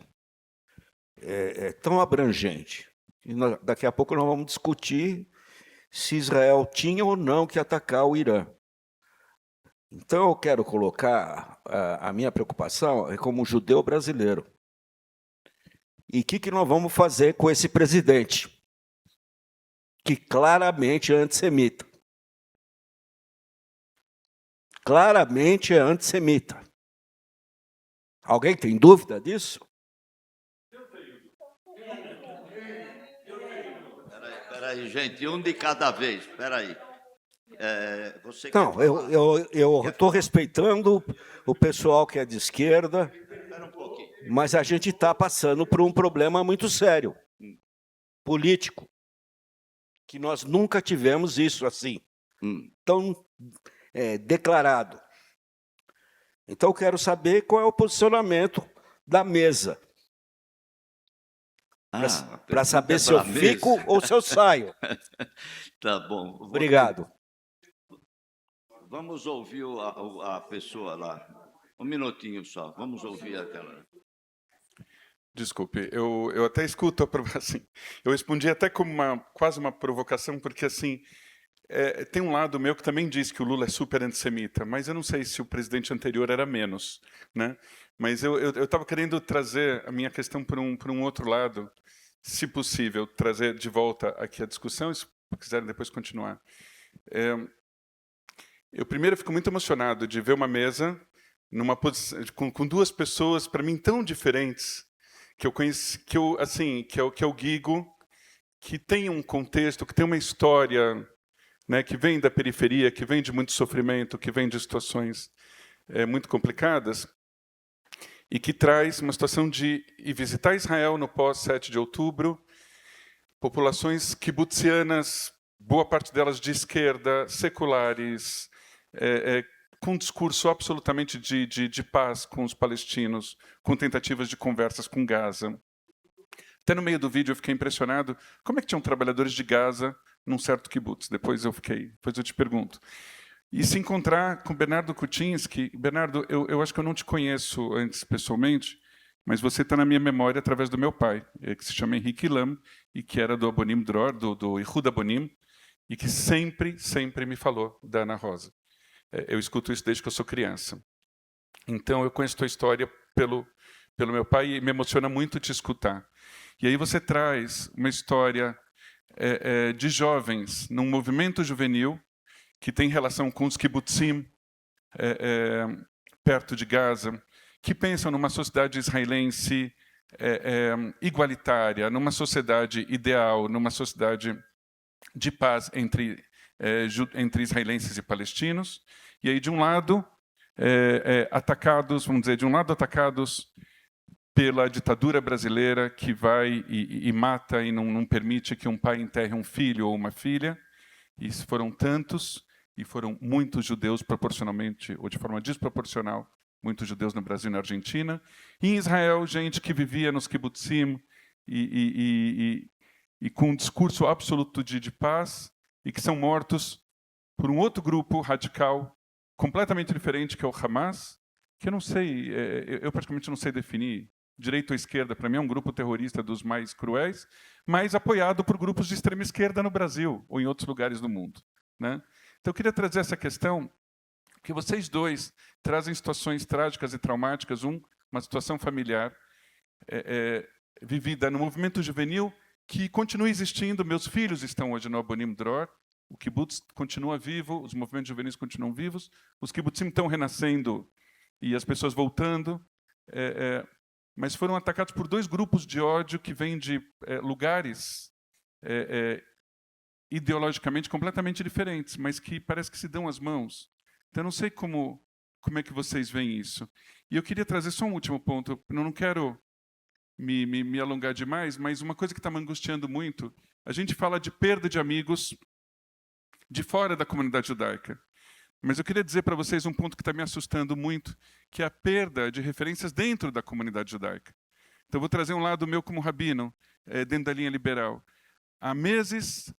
é tão abrangente, e daqui a pouco nós vamos discutir se Israel tinha ou não que atacar o Irã. Então eu quero colocar a minha preocupação como judeu brasileiro. E o que nós vamos fazer com esse presidente, que claramente é antissemita? Claramente é antissemita. Alguém tem dúvida disso? Espera aí, gente, um de cada vez. Espera aí. Não, eu estou respeitando o pessoal que é de esquerda, mas a gente está passando por um problema muito sério, político, que nós nunca tivemos isso assim, tão declarado. Então, eu quero saber qual é o posicionamento da mesa, para saber se eu fico ou se eu saio. Tá bom. Obrigado. Vamos ouvir a pessoa lá. Um minutinho só. Vamos ouvir aquela. Desculpe, eu até escuto assim. Eu respondi até como quase uma provocação, porque assim tem um lado meu que também diz que o Lula é super antissemita, mas eu não sei se o presidente anterior era menos, né? Mas eu estava querendo trazer a minha questão para um outro lado, se possível, trazer de volta aqui a discussão, se quiserem depois continuar. Eu primeiro fico muito emocionado de ver uma mesa com duas pessoas, para mim, tão diferentes, que eu conheci, que é o Guigo, que tem um contexto, que tem uma história, né, que vem da periferia, que vem de muito sofrimento, que vem de situações muito complicadas, e que traz uma situação de ir visitar Israel no pós-7 de outubro, populações kibutzianas, boa parte delas de esquerda, seculares, com um discurso absolutamente de paz com os palestinos, com tentativas de conversas com Gaza. Até no meio do vídeo eu fiquei impressionado como é que tinham trabalhadores de Gaza num certo kibbutz. Depois eu te pergunto. E se encontrar com Bernardo Kuczynski. Bernardo, eu acho que eu não te conheço antes pessoalmente, mas você está na minha memória através do meu pai, que se chama Henrique Lam, e que era do Abonim Dror, do Ihud Abonim, e que sempre me falou da Ana Rosa. Eu escuto isso desde que eu sou criança. Então, eu conheço a tua história pelo meu pai e me emociona muito te escutar. E aí você traz uma história de jovens num movimento juvenil que tem relação com os kibbutzim perto de Gaza, que pensam numa sociedade israelense igualitária, numa sociedade ideal, numa sociedade de paz entre israelenses e palestinos, e aí, de um lado, atacados, vamos dizer, de um lado atacados pela ditadura brasileira que vai e mata e não permite que um pai enterre um filho ou uma filha, e foram tantos, e foram muitos judeus proporcionalmente, ou de forma desproporcional, muitos judeus no Brasil e na Argentina, e em Israel, gente que vivia nos kibbutzim e com um discurso absoluto de paz, e que são mortos por um outro grupo radical, completamente diferente, que é o Hamas, que eu não sei, eu praticamente não sei definir. Direita ou esquerda, para mim, é um grupo terrorista dos mais cruéis, mas apoiado por grupos de extrema esquerda no Brasil ou em outros lugares do mundo, né? Então, eu queria trazer essa questão, que vocês dois trazem situações trágicas e traumáticas, uma situação familiar vivida no movimento juvenil, que continua existindo. Meus filhos estão hoje no Abonim Dror, o kibbutz continua vivo, os movimentos juvenis continuam vivos, os kibbutzim estão renascendo e as pessoas voltando, mas foram atacados por dois grupos de ódio que vêm de lugares ideologicamente completamente diferentes, mas que parece que se dão as mãos. Então, eu não sei como é que vocês veem isso. E eu queria trazer só um último ponto. Eu não quero me alongar demais, mas uma coisa que está me angustiando muito, a gente fala de perda de amigos de fora da comunidade judaica. Mas eu queria dizer para vocês um ponto que está me assustando muito, que é a perda de referências dentro da comunidade judaica. Então, eu vou trazer um lado meu como rabino, dentro da linha liberal. Há meses,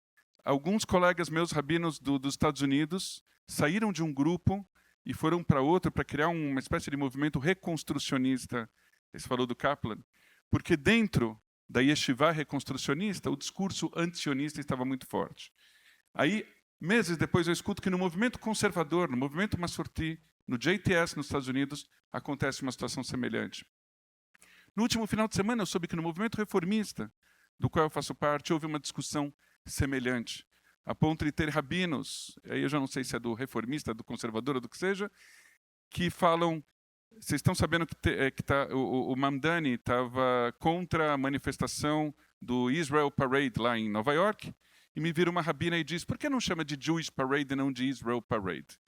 alguns colegas meus, rabinos dos Estados Unidos, saíram de um grupo e foram para outro para criar uma espécie de movimento reconstrucionista. Você falou do Kaplan. Porque dentro da yeshiva reconstrucionista, o discurso antisionista estava muito forte. Aí, meses depois, eu escuto que no movimento conservador, no movimento Masorti, no JTS nos Estados Unidos, acontece uma situação semelhante. No último final de semana, eu soube que no movimento reformista, do qual eu faço parte, houve uma discussão semelhante, a ponto de ter rabinos, aí eu já não sei se é do reformista, do conservador, ou do que seja, que falam, vocês estão sabendo que o Mamdani estava contra a manifestação do Israel Parade lá em Nova York, e me vira uma rabina e diz, por que não chama de Jewish Parade e não de Israel Parade?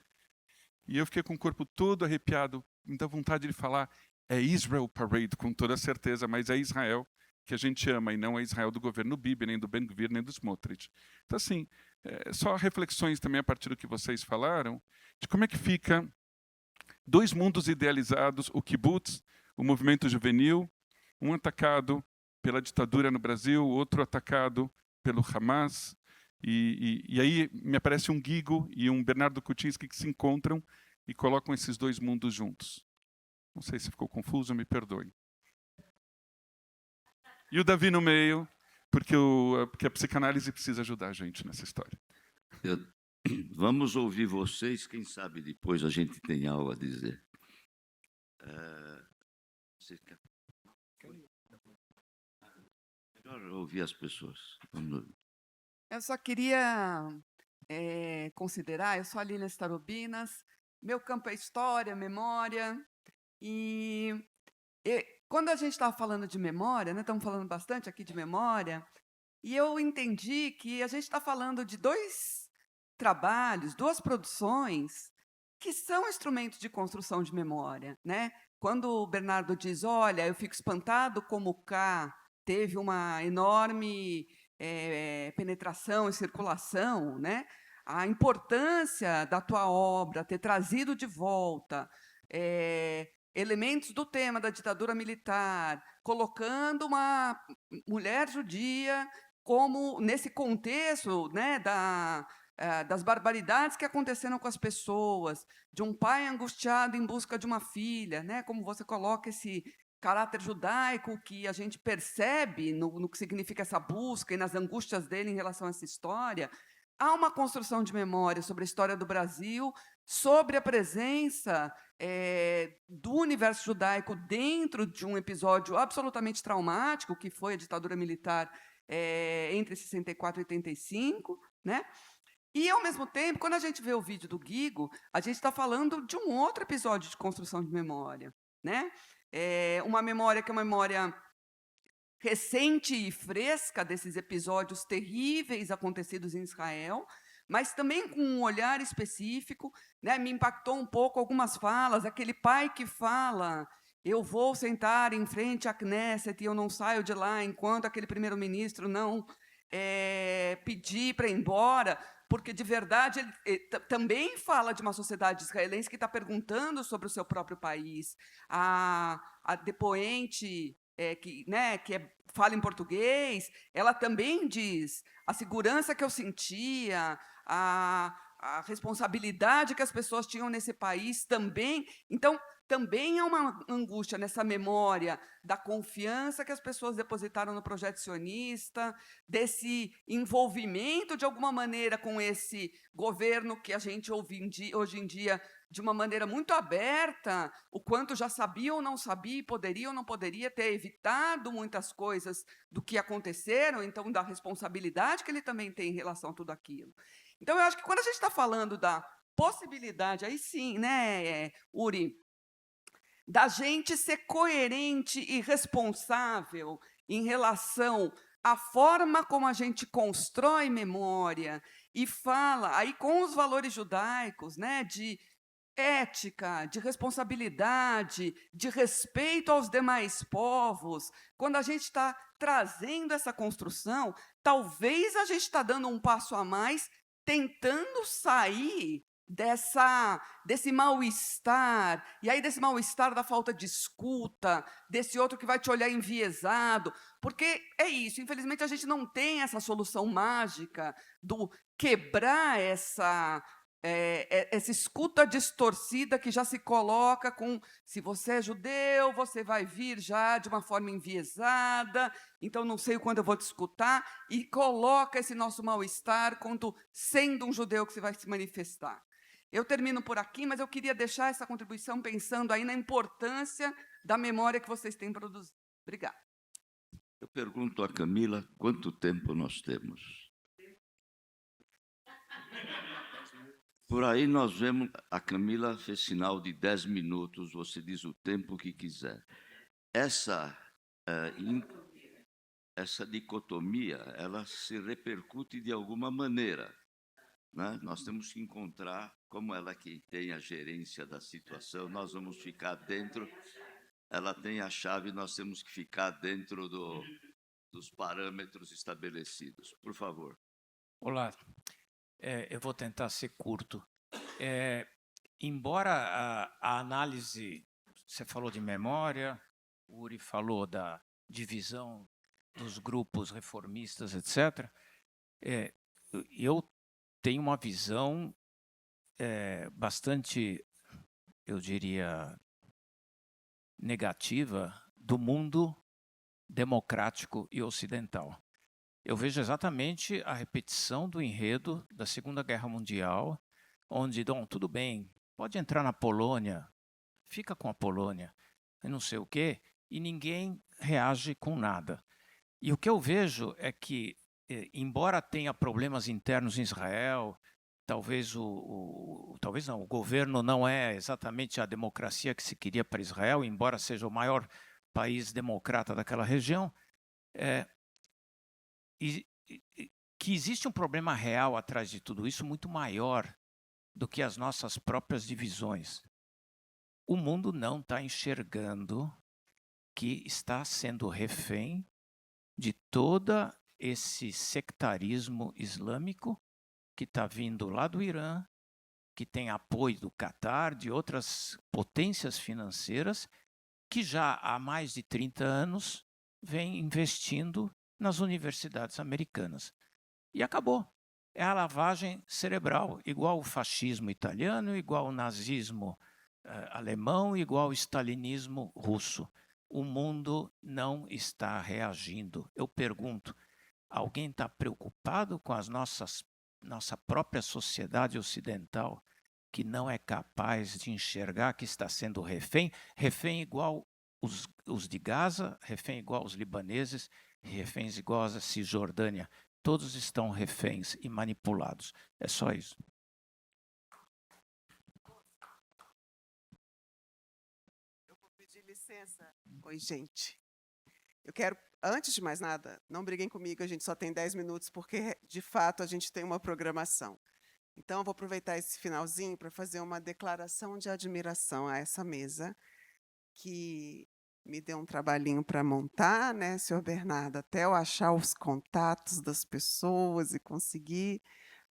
E eu fiquei com o corpo todo arrepiado, me dá vontade de falar, é Israel Parade, com toda certeza, mas é Israel que a gente ama, e não é Israel do governo Bibi, nem do Ben-Gvir, nem dos Smotrich. Então, assim, só reflexões também a partir do que vocês falaram, de como é que fica dois mundos idealizados, o kibbutz, o movimento juvenil, um atacado pela ditadura no Brasil, outro atacado pelo Hamas, e aí me aparece um Guigo e um Bernardo Kuczynski que se encontram e colocam esses dois mundos juntos. Não sei se ficou confuso, me perdoem. E o Davi no meio, porque a psicanálise precisa ajudar a gente nessa história. Vamos ouvir vocês, quem sabe depois a gente tem algo a dizer. Melhor ouvir as pessoas. Eu só queria considerar, eu sou a Lina Starobinas, meu campo é história, memória, e quando a gente estava falando de memória, né, estamos falando bastante aqui de memória, e eu entendi que a gente está falando de dois trabalhos, duas produções que são instrumentos de construção de memória, né? Quando o Bernardo diz, olha, eu fico espantado como o K teve uma enorme penetração e circulação, né? A importância da tua obra ter trazido de volta elementos do tema da ditadura militar, colocando uma mulher judia como nesse contexto, né, das barbaridades que aconteceram com as pessoas, de um pai angustiado em busca de uma filha, né, como você coloca esse caráter judaico que a gente percebe no que significa essa busca e nas angústias dele em relação a essa história. Há uma construção de memória sobre a história do Brasil, sobre a presença do universo judaico dentro de um episódio absolutamente traumático, que foi a ditadura militar entre 64 e 85, né? E, ao mesmo tempo, quando a gente vê o vídeo do Guigo, a gente está falando de um outro episódio de construção de memória, né? Uma memória que é uma memória recente e fresca desses episódios terríveis acontecidos em Israel, mas também com um olhar específico, né? Me impactou um pouco algumas falas, aquele pai que fala: eu vou sentar em frente à Knesset e eu não saio de lá enquanto aquele primeiro-ministro não pedir para ir embora, porque, de verdade, ele também fala de uma sociedade israelense que está perguntando sobre o seu próprio país. A depoente, que fala em português, ela também diz a segurança que eu sentia, a responsabilidade que as pessoas tinham nesse país também. Então, também há uma angústia nessa memória da confiança que as pessoas depositaram no projeto sionista, desse envolvimento, de alguma maneira, com esse governo que a gente ouve hoje em dia de uma maneira muito aberta, o quanto já sabia ou não sabia, poderia ou não poderia ter evitado muitas coisas do que aconteceram, então, da responsabilidade que ele também tem em relação a tudo aquilo. Então, eu acho que quando a gente está falando da possibilidade, aí sim, né, Uri, da gente ser coerente e responsável em relação à forma como a gente constrói memória e fala aí com os valores judaicos, né, de ética, de responsabilidade, de respeito aos demais povos. Quando a gente está trazendo essa construção, talvez a gente está dando um passo a mais, tentando sair desse mal-estar, e aí desse mal-estar da falta de escuta, desse outro que vai te olhar enviesado, porque é isso, infelizmente a gente não tem essa solução mágica do quebrar essa escuta distorcida que já se coloca com: se você é judeu, você vai vir já de uma forma enviesada, então não sei quando eu vou te escutar, e coloca esse nosso mal-estar quanto sendo um judeu que se vai se manifestar. Eu termino por aqui, mas eu queria deixar essa contribuição pensando aí na importância da memória que vocês têm produzido. Obrigada. Eu pergunto a Camila quanto tempo nós temos. Por aí nós vemos, a Camila fez sinal de 10 minutos, você diz o tempo que quiser. Essa dicotomia, ela se repercute de alguma maneira, né? Nós temos que encontrar, como ela que tem a gerência da situação, nós vamos ficar dentro, ela tem a chave, nós temos que ficar dentro dos parâmetros estabelecidos. Por favor. Olá. Eu vou tentar ser curto. Embora a análise, você falou de memória, o Uri falou da divisão dos grupos reformistas, etc., eu tenho uma visão bastante, eu diria, negativa do mundo democrático e ocidental. Eu vejo exatamente a repetição do enredo da Segunda Guerra Mundial, onde, tudo bem, pode entrar na Polônia, fica com a Polônia, não sei o quê, e ninguém reage com nada. E o que eu vejo é que, embora tenha problemas internos em Israel, talvez o governo não é exatamente a democracia que se queria para Israel, embora seja o maior país democrata daquela região, que existe um problema real atrás de tudo isso, muito maior do que as nossas próprias divisões. O mundo não está enxergando que está sendo refém de todo esse sectarismo islâmico que está vindo lá do Irã, que tem apoio do Catar, de outras potências financeiras, que já há mais de 30 anos vem investindo nas universidades americanas. E acabou. É a lavagem cerebral, igual o fascismo italiano, igual o nazismo alemão, igual o stalinismo russo. O mundo não está reagindo. Eu pergunto, alguém está preocupado com nossa própria sociedade ocidental, que não é capaz de enxergar que está sendo refém? Refém igual os de Gaza, refém igual os libaneses, reféns igual a Cisjordânia. Todos estão reféns e manipulados. É só isso. Eu vou pedir licença. Oi, gente. Eu quero, antes de mais nada, não briguem comigo, a gente só tem 10 minutos, porque, de fato, a gente tem uma programação. Então, eu vou aproveitar esse finalzinho para fazer uma declaração de admiração a essa mesa, que me deu um trabalhinho para montar, né, senhor Bernardo, até eu achar os contatos das pessoas e conseguir,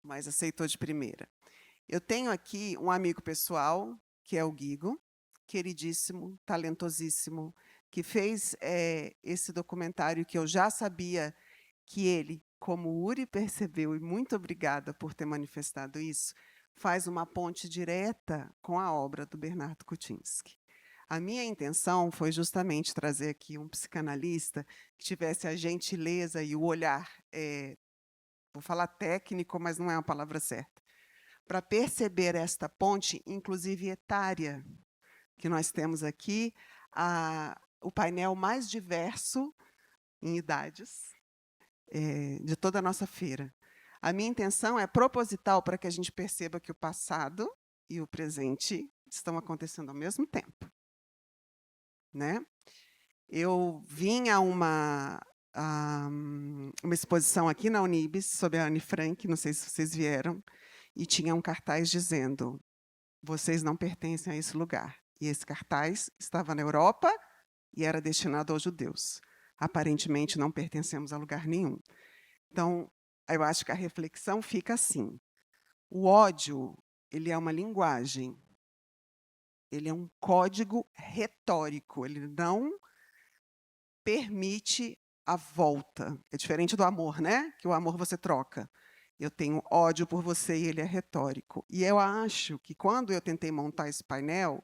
mas aceitou de primeira. Eu tenho aqui um amigo pessoal, que é o Guigo, queridíssimo, talentosíssimo, que fez esse documentário que eu já sabia que ele, como o Uri percebeu, e muito obrigada por ter manifestado isso, faz uma ponte direta com a obra do Bernardo Kuczynski. A minha intenção foi justamente trazer aqui um psicanalista que tivesse a gentileza e o olhar, vou falar técnico, mas não é uma palavra certa, para perceber esta ponte, inclusive etária, que nós temos aqui, o painel mais diverso em idades de toda a nossa feira. A minha intenção é proposital para que a gente perceba que o passado e o presente estão acontecendo ao mesmo tempo. Né? Eu vim a uma exposição aqui na Unibis sobre a Anne Frank, não sei se vocês vieram, e tinha um cartaz dizendo: vocês não pertencem a esse lugar. E esse cartaz estava na Europa e era destinado aos judeus. Aparentemente, não pertencemos a lugar nenhum. Então, eu acho que a reflexão fica assim. O ódio, ele é uma linguagem. Ele é um código retórico. Ele não permite a volta. É diferente do amor, né? Que o amor você troca. Eu tenho ódio por você e ele é retórico. E eu acho que quando eu tentei montar esse painel,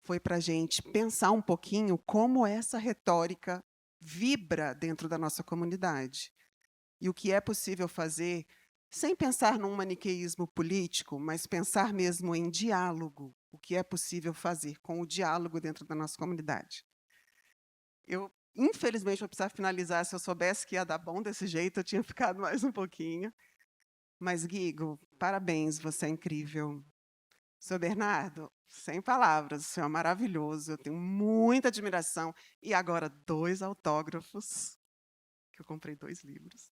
foi para a gente pensar um pouquinho como essa retórica vibra dentro da nossa comunidade. E o que é possível fazer, sem pensar num maniqueísmo político, mas pensar mesmo em diálogo. O que é possível fazer com o diálogo dentro da nossa comunidade. Eu, infelizmente, vou precisar finalizar. Se eu soubesse que ia dar bom desse jeito, eu tinha ficado mais um pouquinho. Mas, Guigo, parabéns, você é incrível. Seu Bernardo, sem palavras, o senhor é maravilhoso, eu tenho muita admiração. E agora, 2 autógrafos, que eu comprei 2 livros.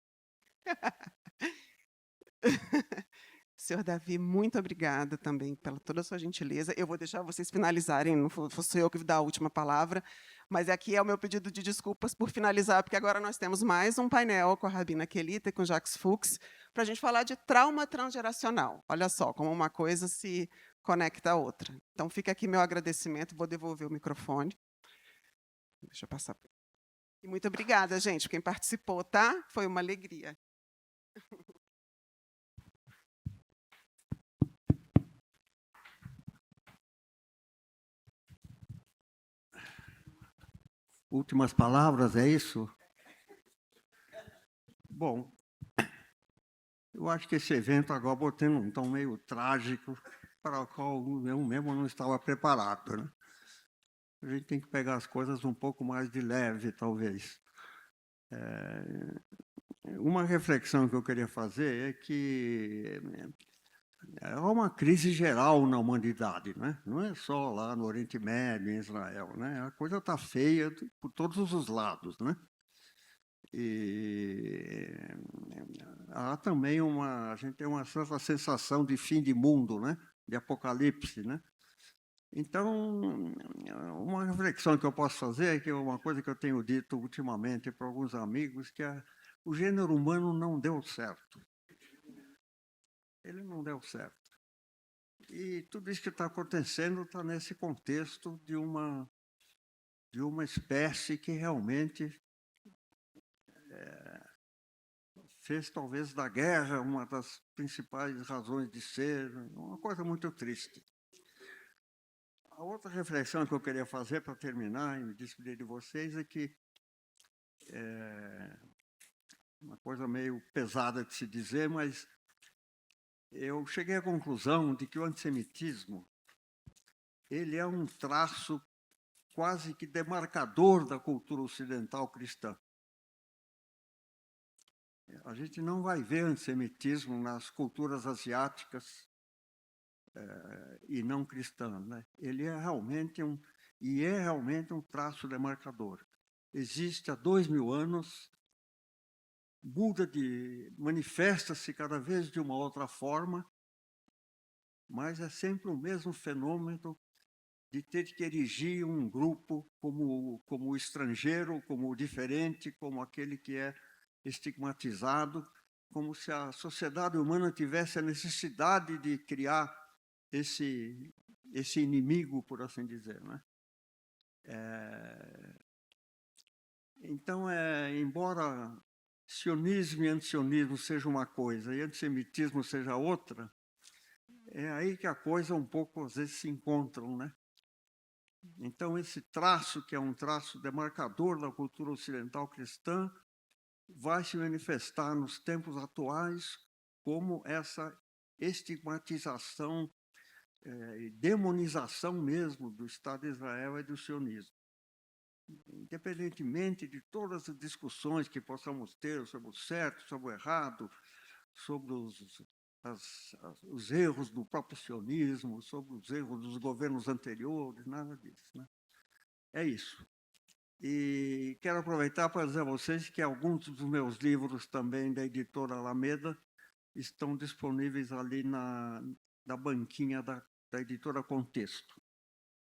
Senhor Davi, muito obrigada também pela toda a sua gentileza. Eu vou deixar vocês finalizarem, não sou eu que vou dar a última palavra, mas aqui é o meu pedido de desculpas por finalizar, porque agora nós temos mais um painel com a Rabina Kelita e com o Jacques Fuchs, para a gente falar de trauma transgeracional. Olha só, como uma coisa se conecta à outra. Então, fica aqui meu agradecimento, vou devolver o microfone. Deixa eu passar. E muito obrigada, gente, quem participou, tá? Foi uma alegria. Últimas palavras, é isso? Bom, eu acho que esse evento agora botei num tom meio trágico, para o qual eu mesmo não estava preparado. Né? A gente tem que pegar as coisas um pouco mais de leve, talvez. Uma reflexão que eu queria fazer é que há uma crise geral na humanidade, né? Não é só lá no Oriente Médio, em Israel, né? A coisa está feia por todos os lados, né? E há também a gente tem uma certa sensação de fim de mundo, né? De apocalipse, né? Então, uma reflexão que eu posso fazer é que uma coisa que eu tenho dito ultimamente para alguns amigos, que o gênero humano não deu certo. Ele não deu certo. E tudo isso que está acontecendo está nesse contexto de uma espécie que realmente fez, talvez, da guerra uma das principais razões de ser, uma coisa muito triste. A outra reflexão que eu queria fazer para terminar e me despedir de vocês é que uma coisa meio pesada de se dizer, mas eu cheguei à conclusão de que o antissemitismo ele é um traço quase que demarcador da cultura ocidental cristã. A gente não vai ver antissemitismo nas culturas asiáticas e não cristãs, né? Ele é realmente um traço demarcador. existe há 2000 anos, manifesta-se cada vez de uma outra forma, mas é sempre o mesmo fenômeno de ter que erigir um grupo como o estrangeiro, como o diferente, como aquele que é estigmatizado, como se a sociedade humana tivesse a necessidade de criar esse inimigo, por assim dizer, né? Então, embora sionismo e antisionismo sejam uma coisa e antissemitismo seja outra, é aí que a coisa um pouco, às vezes, se encontram, né? Então, esse traço, que é um traço demarcador da cultura ocidental cristã, vai se manifestar nos tempos atuais como essa estigmatização e demonização mesmo do Estado de Israel e do sionismo. Independentemente de todas as discussões que possamos ter sobre o certo, sobre o errado, sobre os erros do próprio sionismo, sobre os erros dos governos anteriores, nada disso, né? É isso. E quero aproveitar para dizer a vocês que alguns dos meus livros também da editora Alameda estão disponíveis ali na banquinha da editora Contexto,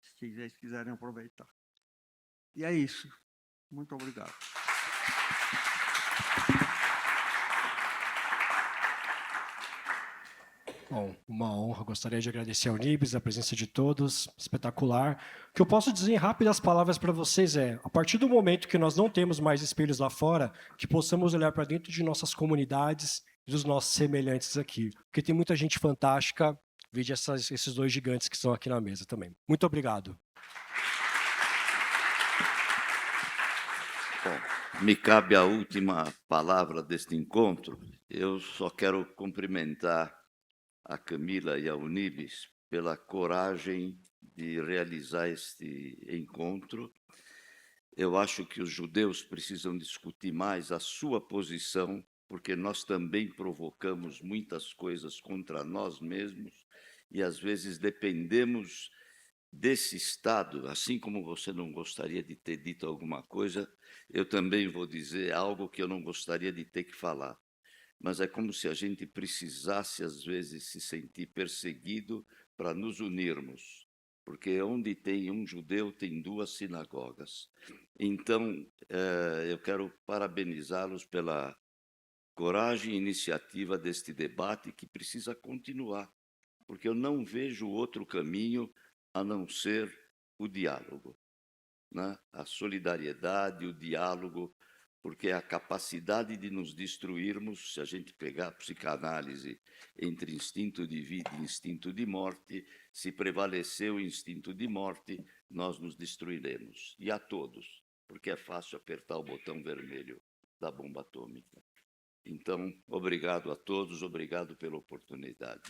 se vocês quiserem aproveitar. E é isso. Muito obrigado. Bom, uma honra. Gostaria de agradecer ao Nibs, a presença de todos, espetacular. O que eu posso dizer em rápidas palavras para vocês é, a partir do momento que nós não temos mais espelhos lá fora, que possamos olhar para dentro de nossas comunidades e dos nossos semelhantes aqui, porque tem muita gente fantástica, vide esses dois gigantes que estão aqui na mesa também. Muito obrigado. Bom, me cabe a última palavra deste encontro. Eu só quero cumprimentar a Camila e ao Nibs pela coragem de realizar este encontro. Eu acho que os judeus precisam discutir mais a sua posição, porque nós também provocamos muitas coisas contra nós mesmos e, às vezes, dependemos desse Estado. Assim como você não gostaria de ter dito alguma coisa, eu também vou dizer algo que eu não gostaria de ter que falar. Mas é como se a gente precisasse, às vezes, se sentir perseguido para nos unirmos, porque onde tem um judeu, tem duas sinagogas. Então, eu quero parabenizá-los pela coragem e iniciativa deste debate, que precisa continuar, porque eu não vejo outro caminho a não ser o diálogo, né? A solidariedade, o diálogo, porque a capacidade de nos destruirmos, se a gente pegar a psicanálise entre instinto de vida e instinto de morte, se prevalecer o instinto de morte, nós nos destruiremos. E a todos, porque é fácil apertar o botão vermelho da bomba atômica. Então, obrigado a todos, obrigado pela oportunidade.